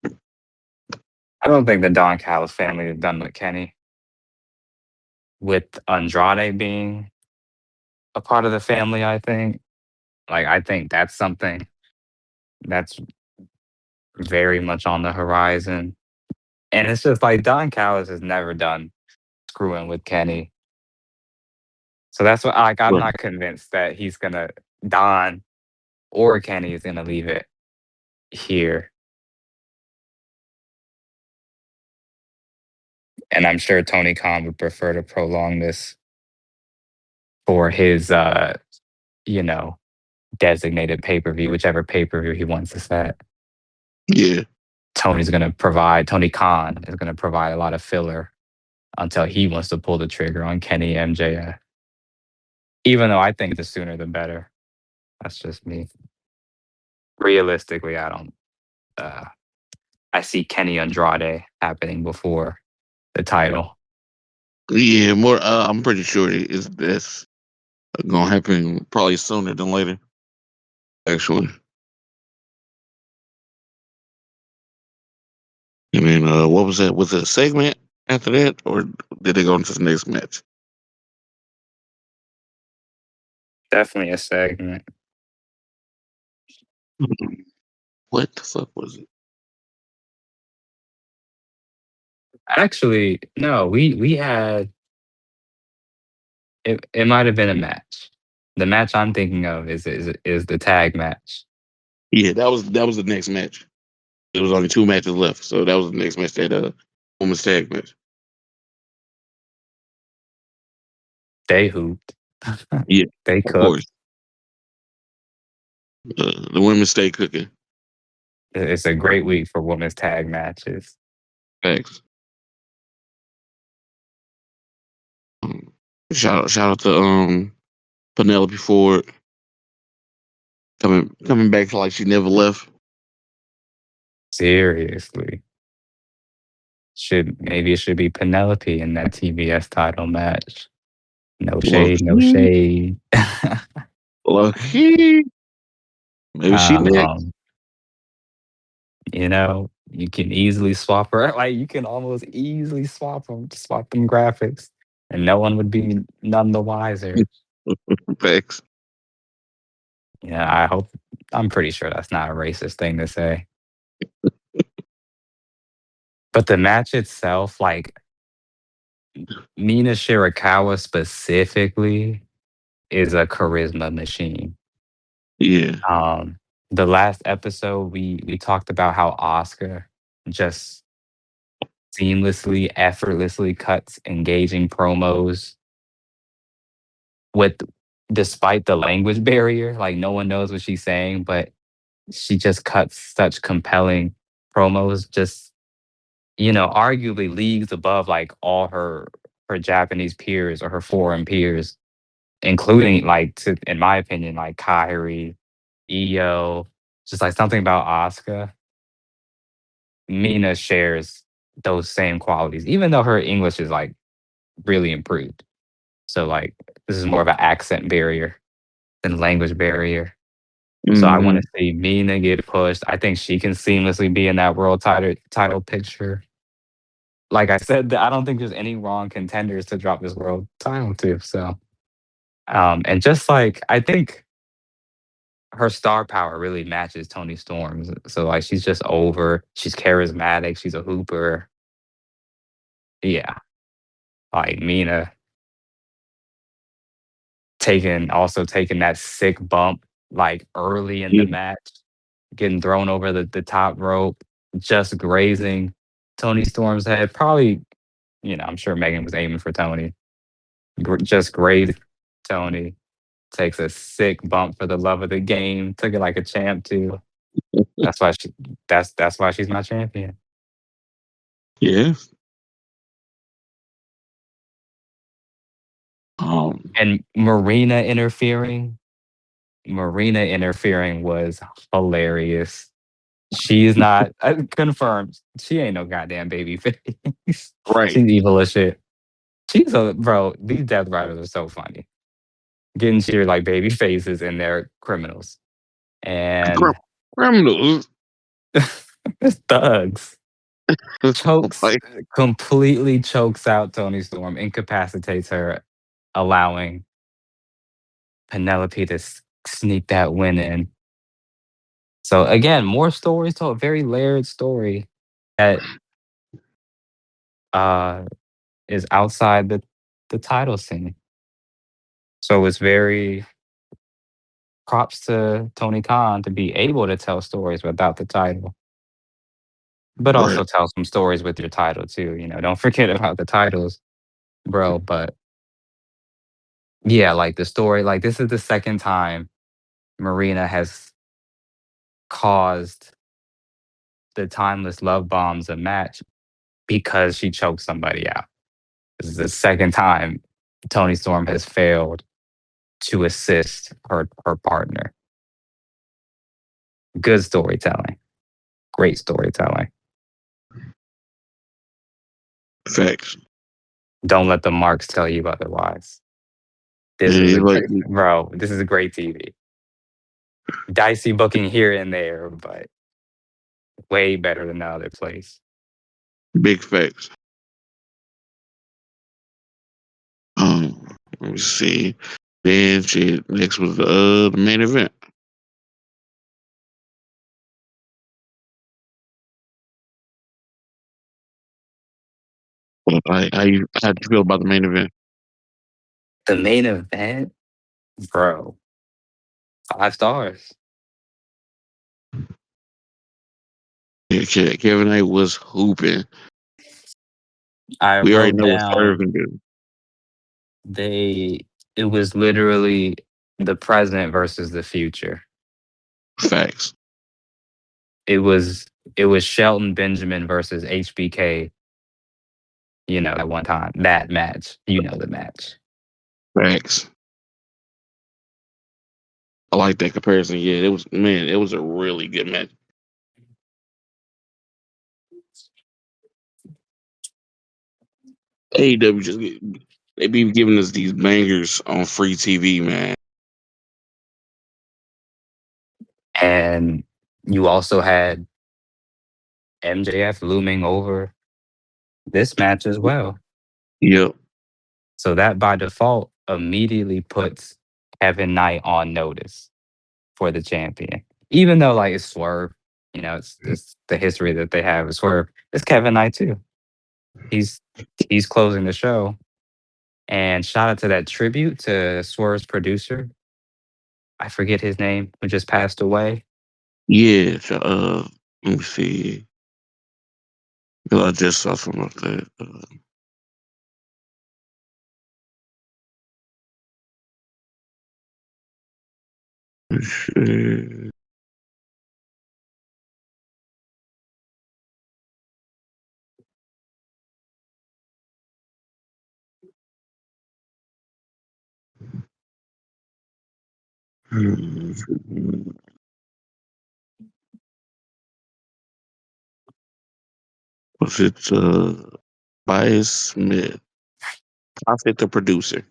I don't think the Don Callis family is done with Kenny. With Andrade being a part of the family, I think. Like, I think that's something that's very much on the horizon. And it's just like Don Callis is never done screwing with Kenny. So that's what, like, I'm Right. not convinced that he's gonna Don or Kenny is gonna leave it here. And I'm sure Tony Khan would prefer to prolong this for his you know, designated pay-per-view, whichever pay-per-view he wants to set. Yeah. Tony Khan is gonna provide a lot of filler until he wants to pull the trigger on Kenny MJF. Even though I think the sooner the better. That's just me. Realistically, I don't I see Kenny Andrade happening before the title. Yeah, more. I'm pretty sure that's gonna happen probably sooner than later. Actually, and then what was that? Was it a segment after that, or did they go into the next match? Definitely a segment. What the fuck was it? Actually, no, we had it might have been a match. The match I'm thinking of is the tag match. Yeah, that was the next match. There was only 2 matches left, so that was the next match. That women's tag match. They hooped. Yeah, They of course. cooked. The women stay cooking. It's a great week for women's tag matches. Thanks. Shout out to Penelope Ford coming back like she never left. Seriously. Maybe it should be Penelope in that TBS title match. No Low shade, no key, shade. low key. Maybe she next. um, you know, you can easily swap her. Like you can almost easily swap them graphics, and no one would be none the wiser. Facts. Yeah, I'm pretty sure that's not a racist thing to say. But the match itself, like Mina Shirakawa specifically, is a charisma machine. Yeah. The last episode we talked about how Oscar just seamlessly, effortlessly cuts engaging promos with despite the language barrier. Like no one knows what she's saying, but she just cuts such compelling promos, just arguably leagues above like all her Japanese peers or her foreign peers, including in my opinion, like Kyrie, Io, just like something about Asuka. Mina shares those same qualities, even though her English is like really improved. So like this is more of an accent barrier than language barrier. So I want Hmm. to see Mina get pushed. I think she can seamlessly be in that world title picture. Like I said, I don't think there's any wrong contenders to drop this world title to. So, and just like I think her star power really matches Tony Storm's. So like she's just over. She's charismatic. She's a hooper. Yeah, like Mina taking that sick bump like early in the Yeah. match, getting thrown over the top rope, just grazing Tony Storm's head. Probably, I'm sure Megan was aiming for Tony. Just grazed Tony. Takes a sick bump for the love of the game. Took it like a champ too. That's why that's why she's my champion. Yeah. Um. And Marina interfering was hilarious. She's not confirmed. She ain't no goddamn baby face. Right. She's evil as shit. She's a bro. These Death Riders are so funny. Getting cheered like baby faces and they're criminals. And Criminals. it's thugs. Chokes, Like, completely chokes out Tony Storm, incapacitates her, allowing Penelope to sneak that win in. So again, more stories told, very layered story that uh is outside the title scene. So it's very props to Tony Khan to be able to tell stories without the title. But right. also tell some stories with your title too. Don't forget about the titles, bro. But yeah, like the story, like this is the second time Marina has caused the timeless love bombs a match because she choked somebody out. This is the second time Tony Storm has failed to assist her partner. Good storytelling. Great storytelling. Facts. Don't let the marks tell you otherwise. This And is it's a like, great, bro. This is a great TV. Dicey booking here and there, but way better than the other place. big facts. Let me see. Then shit. Next was the main event. Like, how you feel about the main event? The main event, bro. 5 stars. Yeah, Kevin Knight was hooping. I We already wrote know what Swerve down can do. it was literally the present versus the future. Facts. It was Shelton Benjamin versus HBK, at one time. That match. The match. Facts. I like that comparison. Yeah, it was a really good match. AEW they be giving us these bangers on free TV, man. And you also had MJF looming over this match as well. Yep. So that by default immediately puts Kevin Knight on notice for the champion. Even though like it's Swerve, it's the history that they have with Swerve. It's Kevin Knight too. He's closing the show. And shout out to that tribute to Swerve's producer. I forget his name, who just passed away. Yeah. So, let me see. 'Cause I just saw something like that. Shit. Was it Bias Smith? Prophet the producer.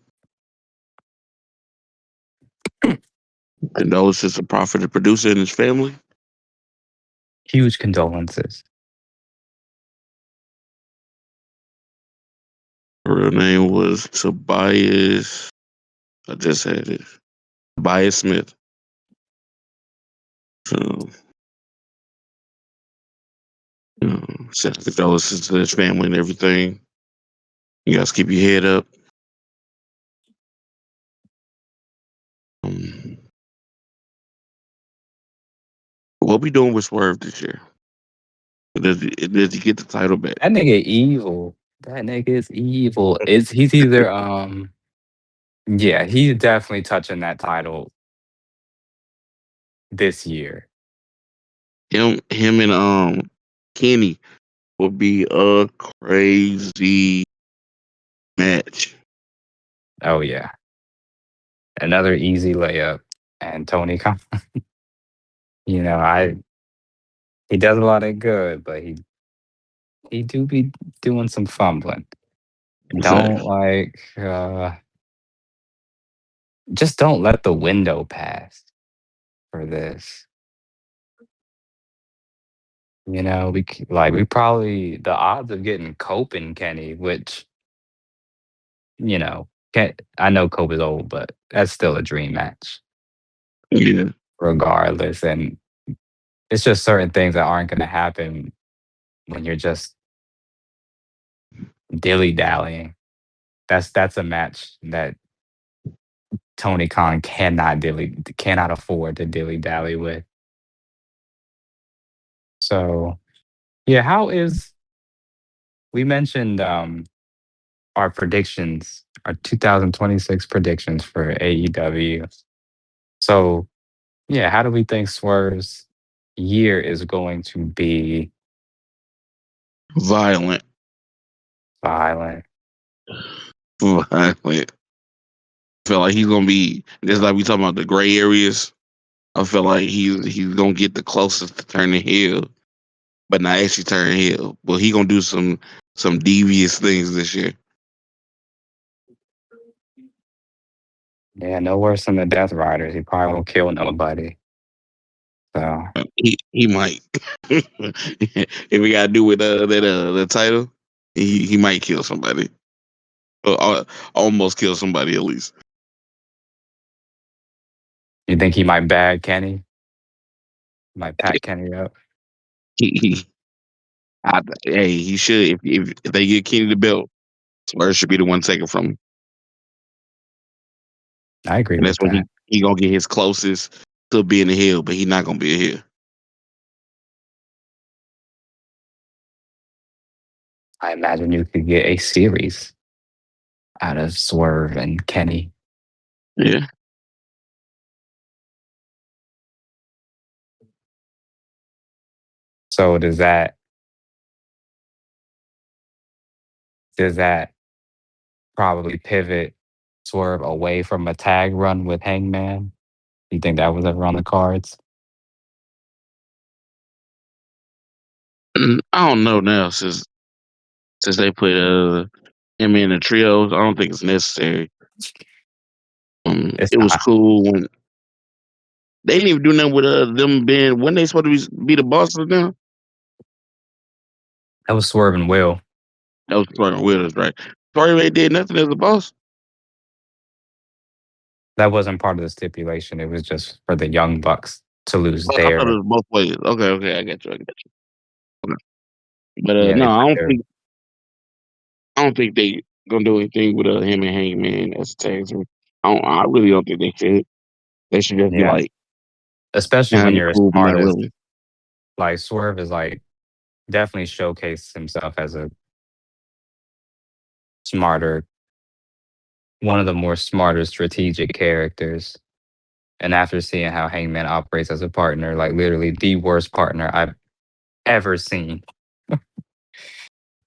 Condolences to Prophet the producer and his family. Huge condolences. Her real name was Tobias. I just had it. Tobias Smith. So, send condolences to his family and everything. You guys keep your head up. Um, what we doing with Swerve this year? Does he get the title back? That nigga evil. That nigga is evil. He's either yeah, he's definitely touching that title this year. Him and Kenny will be a crazy match. Oh yeah. Another easy layup. And Tony Khan. I He does a lot of good, but he do be doing some fumbling. Don't Exactly. just don't let the window pass for this. You know, we probably the odds of getting Cope and Kenny, which you know, I know Cope is old, but that's still a dream match Yeah. regardless. And it's just certain things that aren't going to happen when you're just dilly dallying. That's a match that Tony Khan cannot afford to dilly dally with. So yeah, how is we mentioned our predictions, our 2026 predictions for AEW. So yeah, how do we think Swerve's year is going to be Violent. violent? Violent. I feel like he's gonna be just like we talking about the gray areas. I feel like he's gonna get the closest to turning heel, but not actually turning heel. But he gonna do some devious things this year. Yeah, no worse than the Death Riders. He probably won't kill nobody. So He might. If we gotta do with the title, he might kill somebody. Almost kill somebody at least. you think he might bag Kenny? Might pack Kenny up? He, hey, he should. If they get Kenny the belt, Swerve should be the one taking from him, I agree and with that's when that. he gonna get his closest to being a heel, but he not gonna be a heel. I imagine you could get a series out of Swerve and Kenny. Yeah. So does that probably pivot Swerve away from a tag run with Hangman? You think that was ever on the cards? I don't know now since they put him in the trios. I don't think it's necessary. It's It was not. cool when they didn't even do nothing with them being when they supposed to be the bosses now. That was Swerve and Will. That was Swerve Willis, right? Swerve ain't did nothing as a boss. That wasn't part of the stipulation. It was just for the Young Bucks to lose I thought it their was both ways. Okay, I got you. Okay. But yeah, they no, put their I don't think they gonna do anything with him and Hangman as tag team. I really don't think they should. They should just be yeah. like Especially when kind of you're as cool, but smart not as really. like Swerve is like definitely showcased himself as a smarter, one of the more smarter strategic characters. And after seeing how Hangman operates as a partner, like literally the worst partner I've ever seen.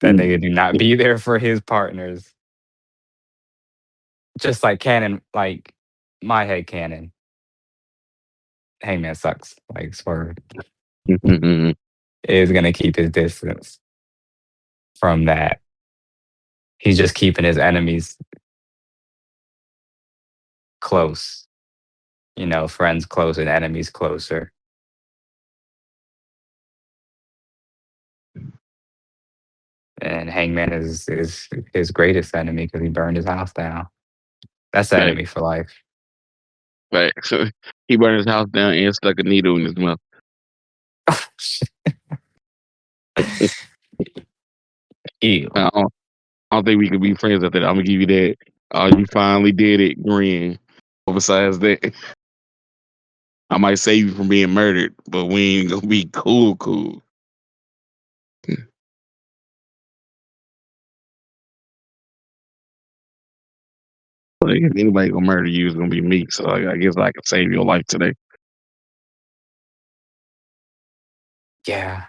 That Mm. nigga do not be there for his partners. Just like Cannon, like my head canon. Hangman sucks. Like Swerve is gonna keep his distance from that. He's just keeping his enemies close. You know, friends close and enemies closer. And Hangman is his greatest enemy because he burned his house down. That's the Right, enemy for life. right. So he burned his house down and stuck a needle in his mouth. Ew. I don't think we could be friends after that. I'm gonna give you that. Oh, you finally did it, grin. But besides that, I might save you from being murdered, but we ain't gonna be cool. Like, if anybody gonna murder you, it's gonna be me. So I guess I can save your life today. Yeah,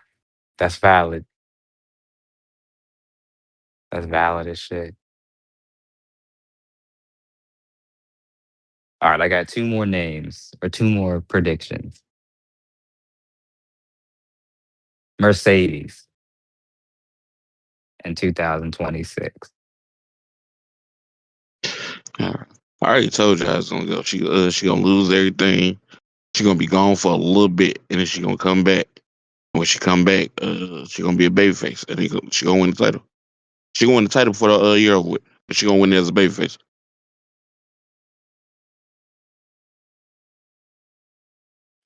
that's valid. That's valid as shit. All right, I got two more names or two more predictions. Mercedes in 2026. All right. I already told you I was gonna go. She gonna lose everything. She gonna be gone for a little bit, and then she gonna come back. When she come back, she gonna be a babyface, and she gonna win the title. She gonna win the title before the year over with, but she gonna win it as a babyface.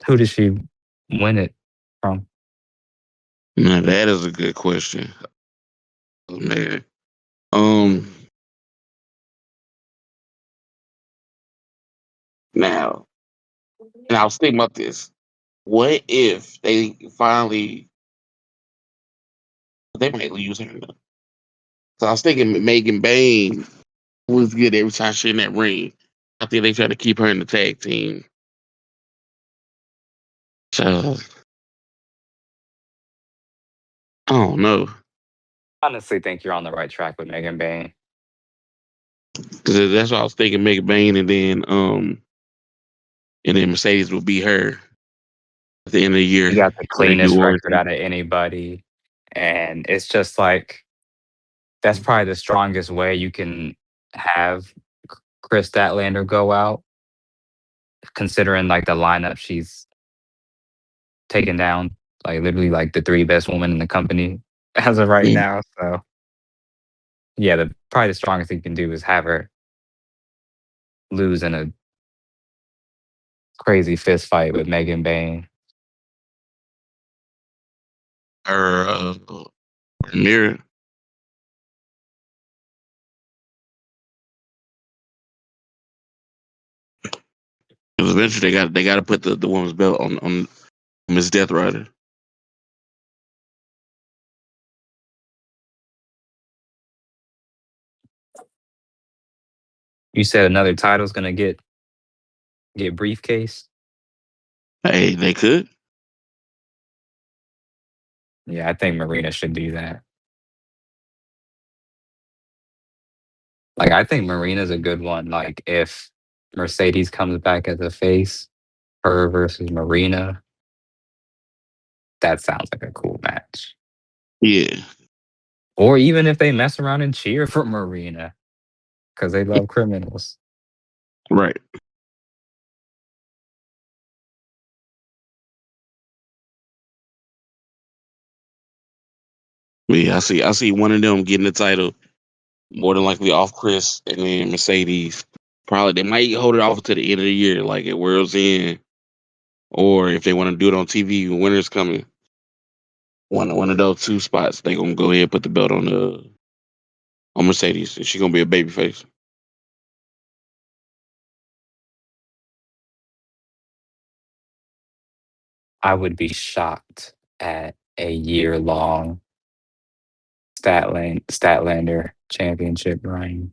Who did she win it from? Now that is a good question, man. Um, now, and I was thinking about this. What if they finally? They might lose her. Now. So I was thinking Megan Bain was good every time she in that ring. I think they try to keep her in the tag team. So I don't know. Honestly, think you're on the right track with Megan Bain. 'Cause that's what I was thinking, Megan Bain, and then Mercedes will be her at the end of the year You got the when they do cleanest record Origin. out of anybody. And it's just like, that's probably the strongest way you can have Chris Statlander go out, considering like the lineup she's taken down, like literally like the three best women in the company as of right Mm. now. So yeah, probably the strongest thing you can do is have her lose in a crazy fist fight with Megan Bain. Her mirror. 'Cause eventually they got to put the woman's belt on Miss Death Rider. You said another title's gonna get briefcase. Hey, they could. Yeah, I think Marina should do that. Like, I think Marina's a good one. Like, if Mercedes comes back as a face, her versus Marina, that sounds like a cool match. Yeah, Or even if they mess around and cheer for Marina because they love criminals. right. Yeah, I see one of them getting the title more than likely off Chris, and then Mercedes. Probably they might hold it off to the end of the year, like at World's End, or if they want to do it on TV when winter's coming. One of those two spots, they gonna go ahead and put the belt on Mercedes, and she gonna be a babyface. I would be shocked at a year-long Statlander championship reign.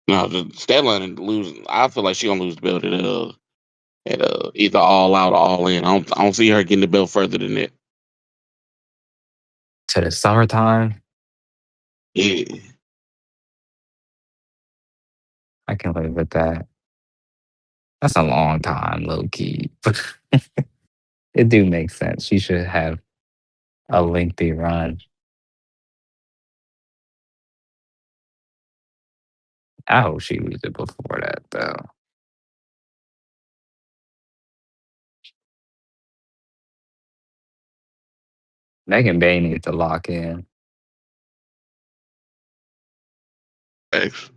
No, the Statlander losing. I feel like she gonna lose the belt at either All Out or All In. I don't see her getting the belt further than that. To the summertime, Yeah, I can live with that. That's a long time, low key. But it do make sense. She should have a lengthy run. I hope she loses it before that, though. Megan Bay needs to lock in. thanks.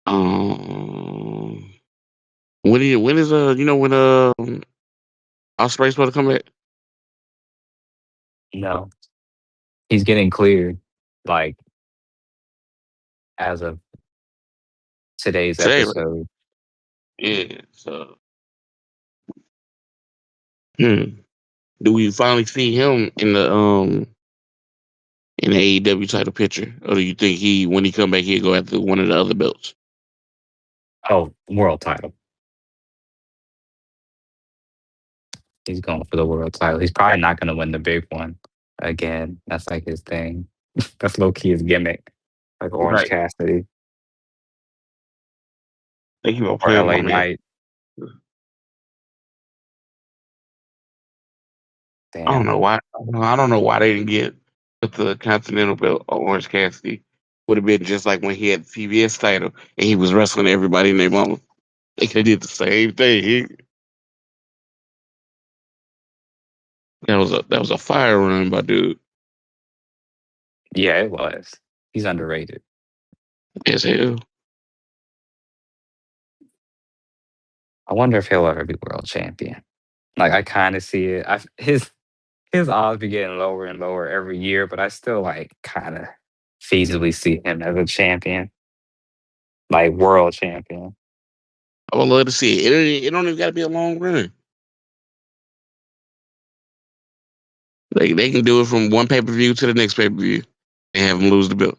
Um, when is when Osprey's supposed to come back? No, he's getting cleared, like, as of today's Today, right? episode. Yeah. So, hmm. Do we finally see him in the AEW title picture, or do you think when he come back he'll go after one of the other belts? Oh, world title. He's going for the world title. He's probably not going to win the big one again. That's like his thing. That's low key his gimmick, like Orange Right. Cassidy. They keep on or playing LA my man. Knight. I don't Damn. know why. I don't know why they didn't get with the Continental belt on Orange Cassidy. Would have been just like when he had the TBS title and he was wrestling everybody in their mama. They could have did the same thing. That was a fire run by dude. Yeah, it was. He's underrated. As hell. I wonder if he'll ever be world champion. Like I kind of see it. His odds be getting lower and lower every year, but I still like kind of feasibly see him as a champion, like world champion. I would love to see it. It don't even got to be a long run. They can do it from one pay per view to the next pay per view and have him lose the belt.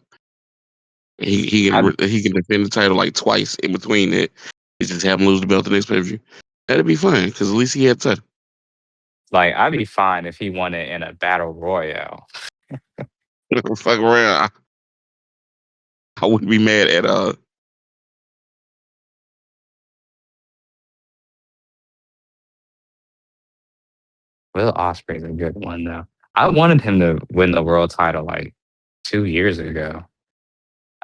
I He can defend the title like twice in between it. He just have him lose the belt the next pay per view. That'd be fun because at least he had title. like I'd be fine if he won it in a battle royale. Fuck around. I wouldn't be mad at Will Ospreay's a good one though. I wanted him to win the world title like 2 years ago.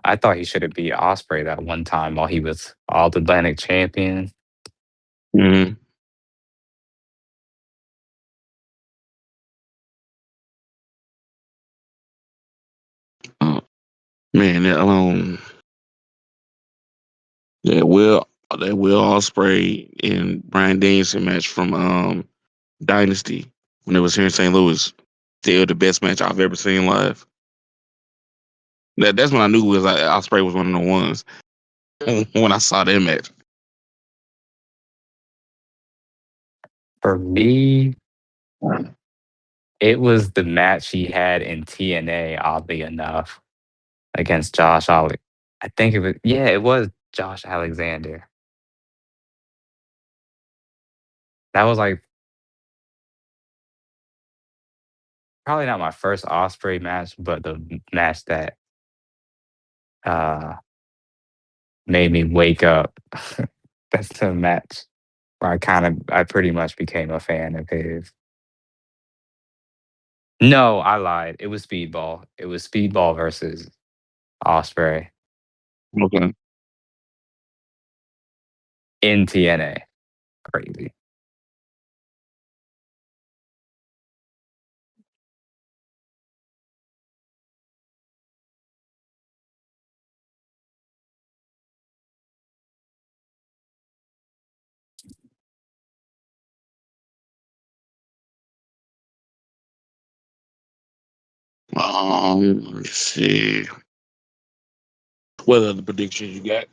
I thought he should have beat Osprey that one time while he was All Atlantic champion. mhm. Oh, man, that Will Ospreay and Brian Danielson match from Dynasty when it was here in St. Louis. Still the best match I've ever seen live. That's when I knew was Ospreay was one of the ones when I saw that match. For me, it was the match he had in TNA, oddly enough, against Josh Ali. I think it was Josh Alexander. That was like probably not my first Osprey match, but the match that uh made me wake up. That's the match where I pretty much became a fan of his. No, I lied. It was Speedball. It was Speedball versus Osprey Okay. in TNA. Crazy. Let's see. What other predictions you got?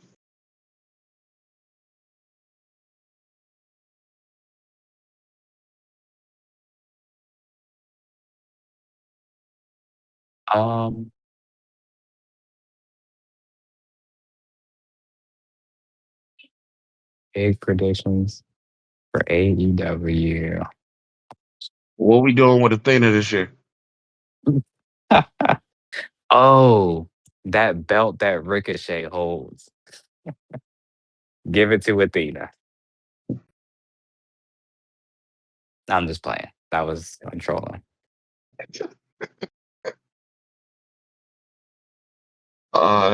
Um, Big predictions for AEW. What we doing with Athena this year? Oh, that belt that Ricochet holds. Give it to Athena. I'm just playing. That was controlling. That'd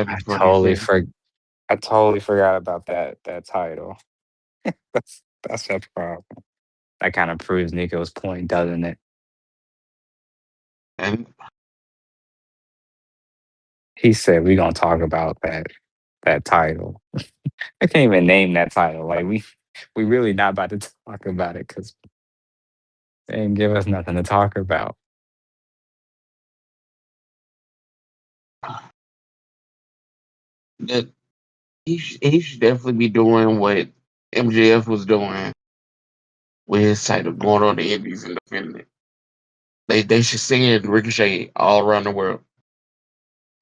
be I funny as totally hell. for I totally forgot about that title. That's a problem. That kind of proves Nico's point, doesn't it? And He said we're gonna talk about that title. I can't even name that title. Like we really not about to talk about it because they didn't give us nothing to talk about. that he should definitely be doing what MJF was doing with his title, going on the Indies and defending it. They should send Ricochet all around the world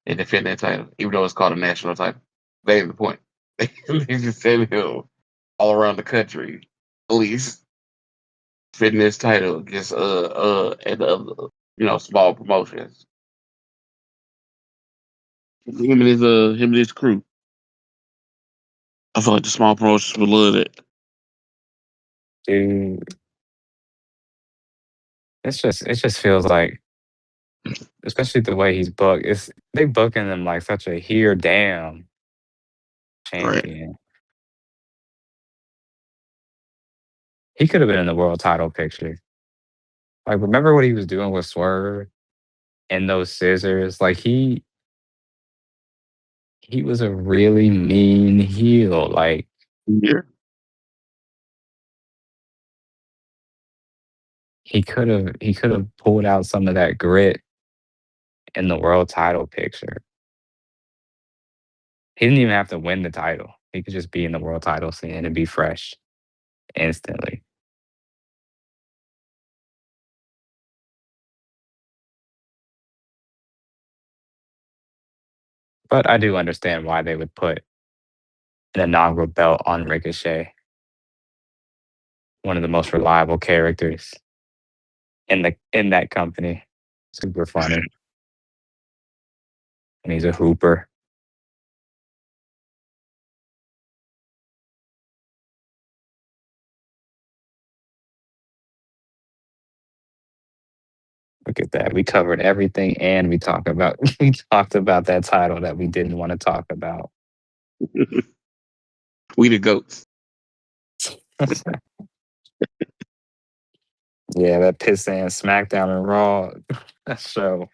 and defend that title, even though it's called a national title. That's the point. They should send him all around the country, at least defending this title against and other small promotions. Him and his crew. I feel like the small promotions would love it. Dude, it just feels like, especially the way he's booked, they booking him like such a here damn Right. champion. He could have been in the world title picture. Like, remember what he was doing with Swerve and those scissors? Like he was a really mean heel. Like, Yeah. he could have pulled out some of that grit in the world title picture. He didn't even have to win the title. He could just be in the world title scene and be fresh instantly. But I do understand why they would put an inaugural belt on Ricochet, one of the most reliable characters in that company. Super funny. And he's a hooper. Look at that. We covered everything and we talked about that title that we didn't want to talk about. We the goats. Yeah, that pissant SmackDown and Raw show.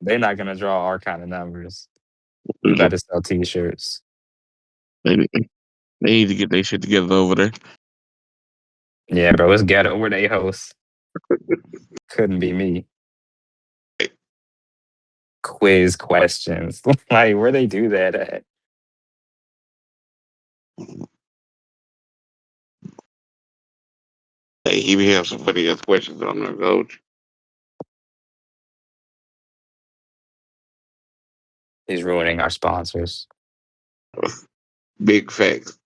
They're not gonna draw our kind of numbers. We better sell t-shirts. They need to get their shit together over there. Yeah, bro, it's ghetto where they host. Couldn't be me. Quiz questions. Like, where they do that at? Hey, he be have some funny ass questions on there, coach. He's ruining our sponsors. Big facts.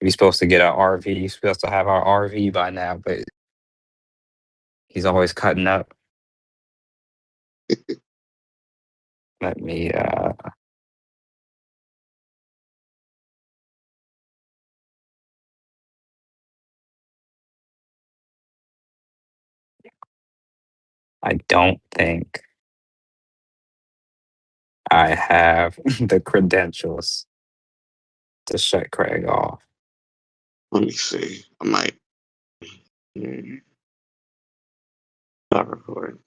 We're supposed to get our RV. He's supposed to have our RV by now, but he's always cutting up. Let me I don't think I have the credentials to shut Craig off. Let me see. I might. Not recording.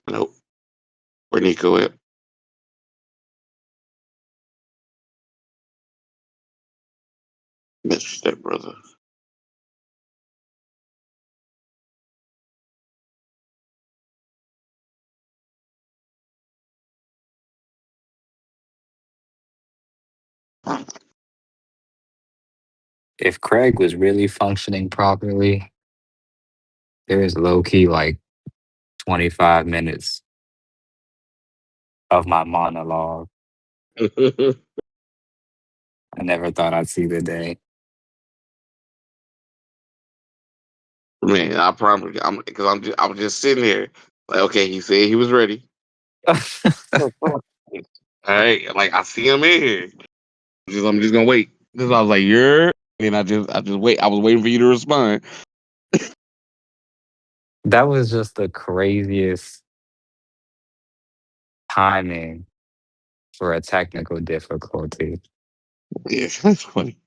Nope. Where Nico at? Mr. Stepbrother. If Craig was really functioning properly, there is low key like 25 minutes of my monologue. I never thought I'd see the day. Man, I promise you, I was just sitting here. Like, okay, he said he was ready. All right, like I see him in here. I'm just gonna wait. This I was like, you're. And I just wait. I was waiting for you to respond. That was just the craziest timing for a technical difficulty. Yeah, that's funny.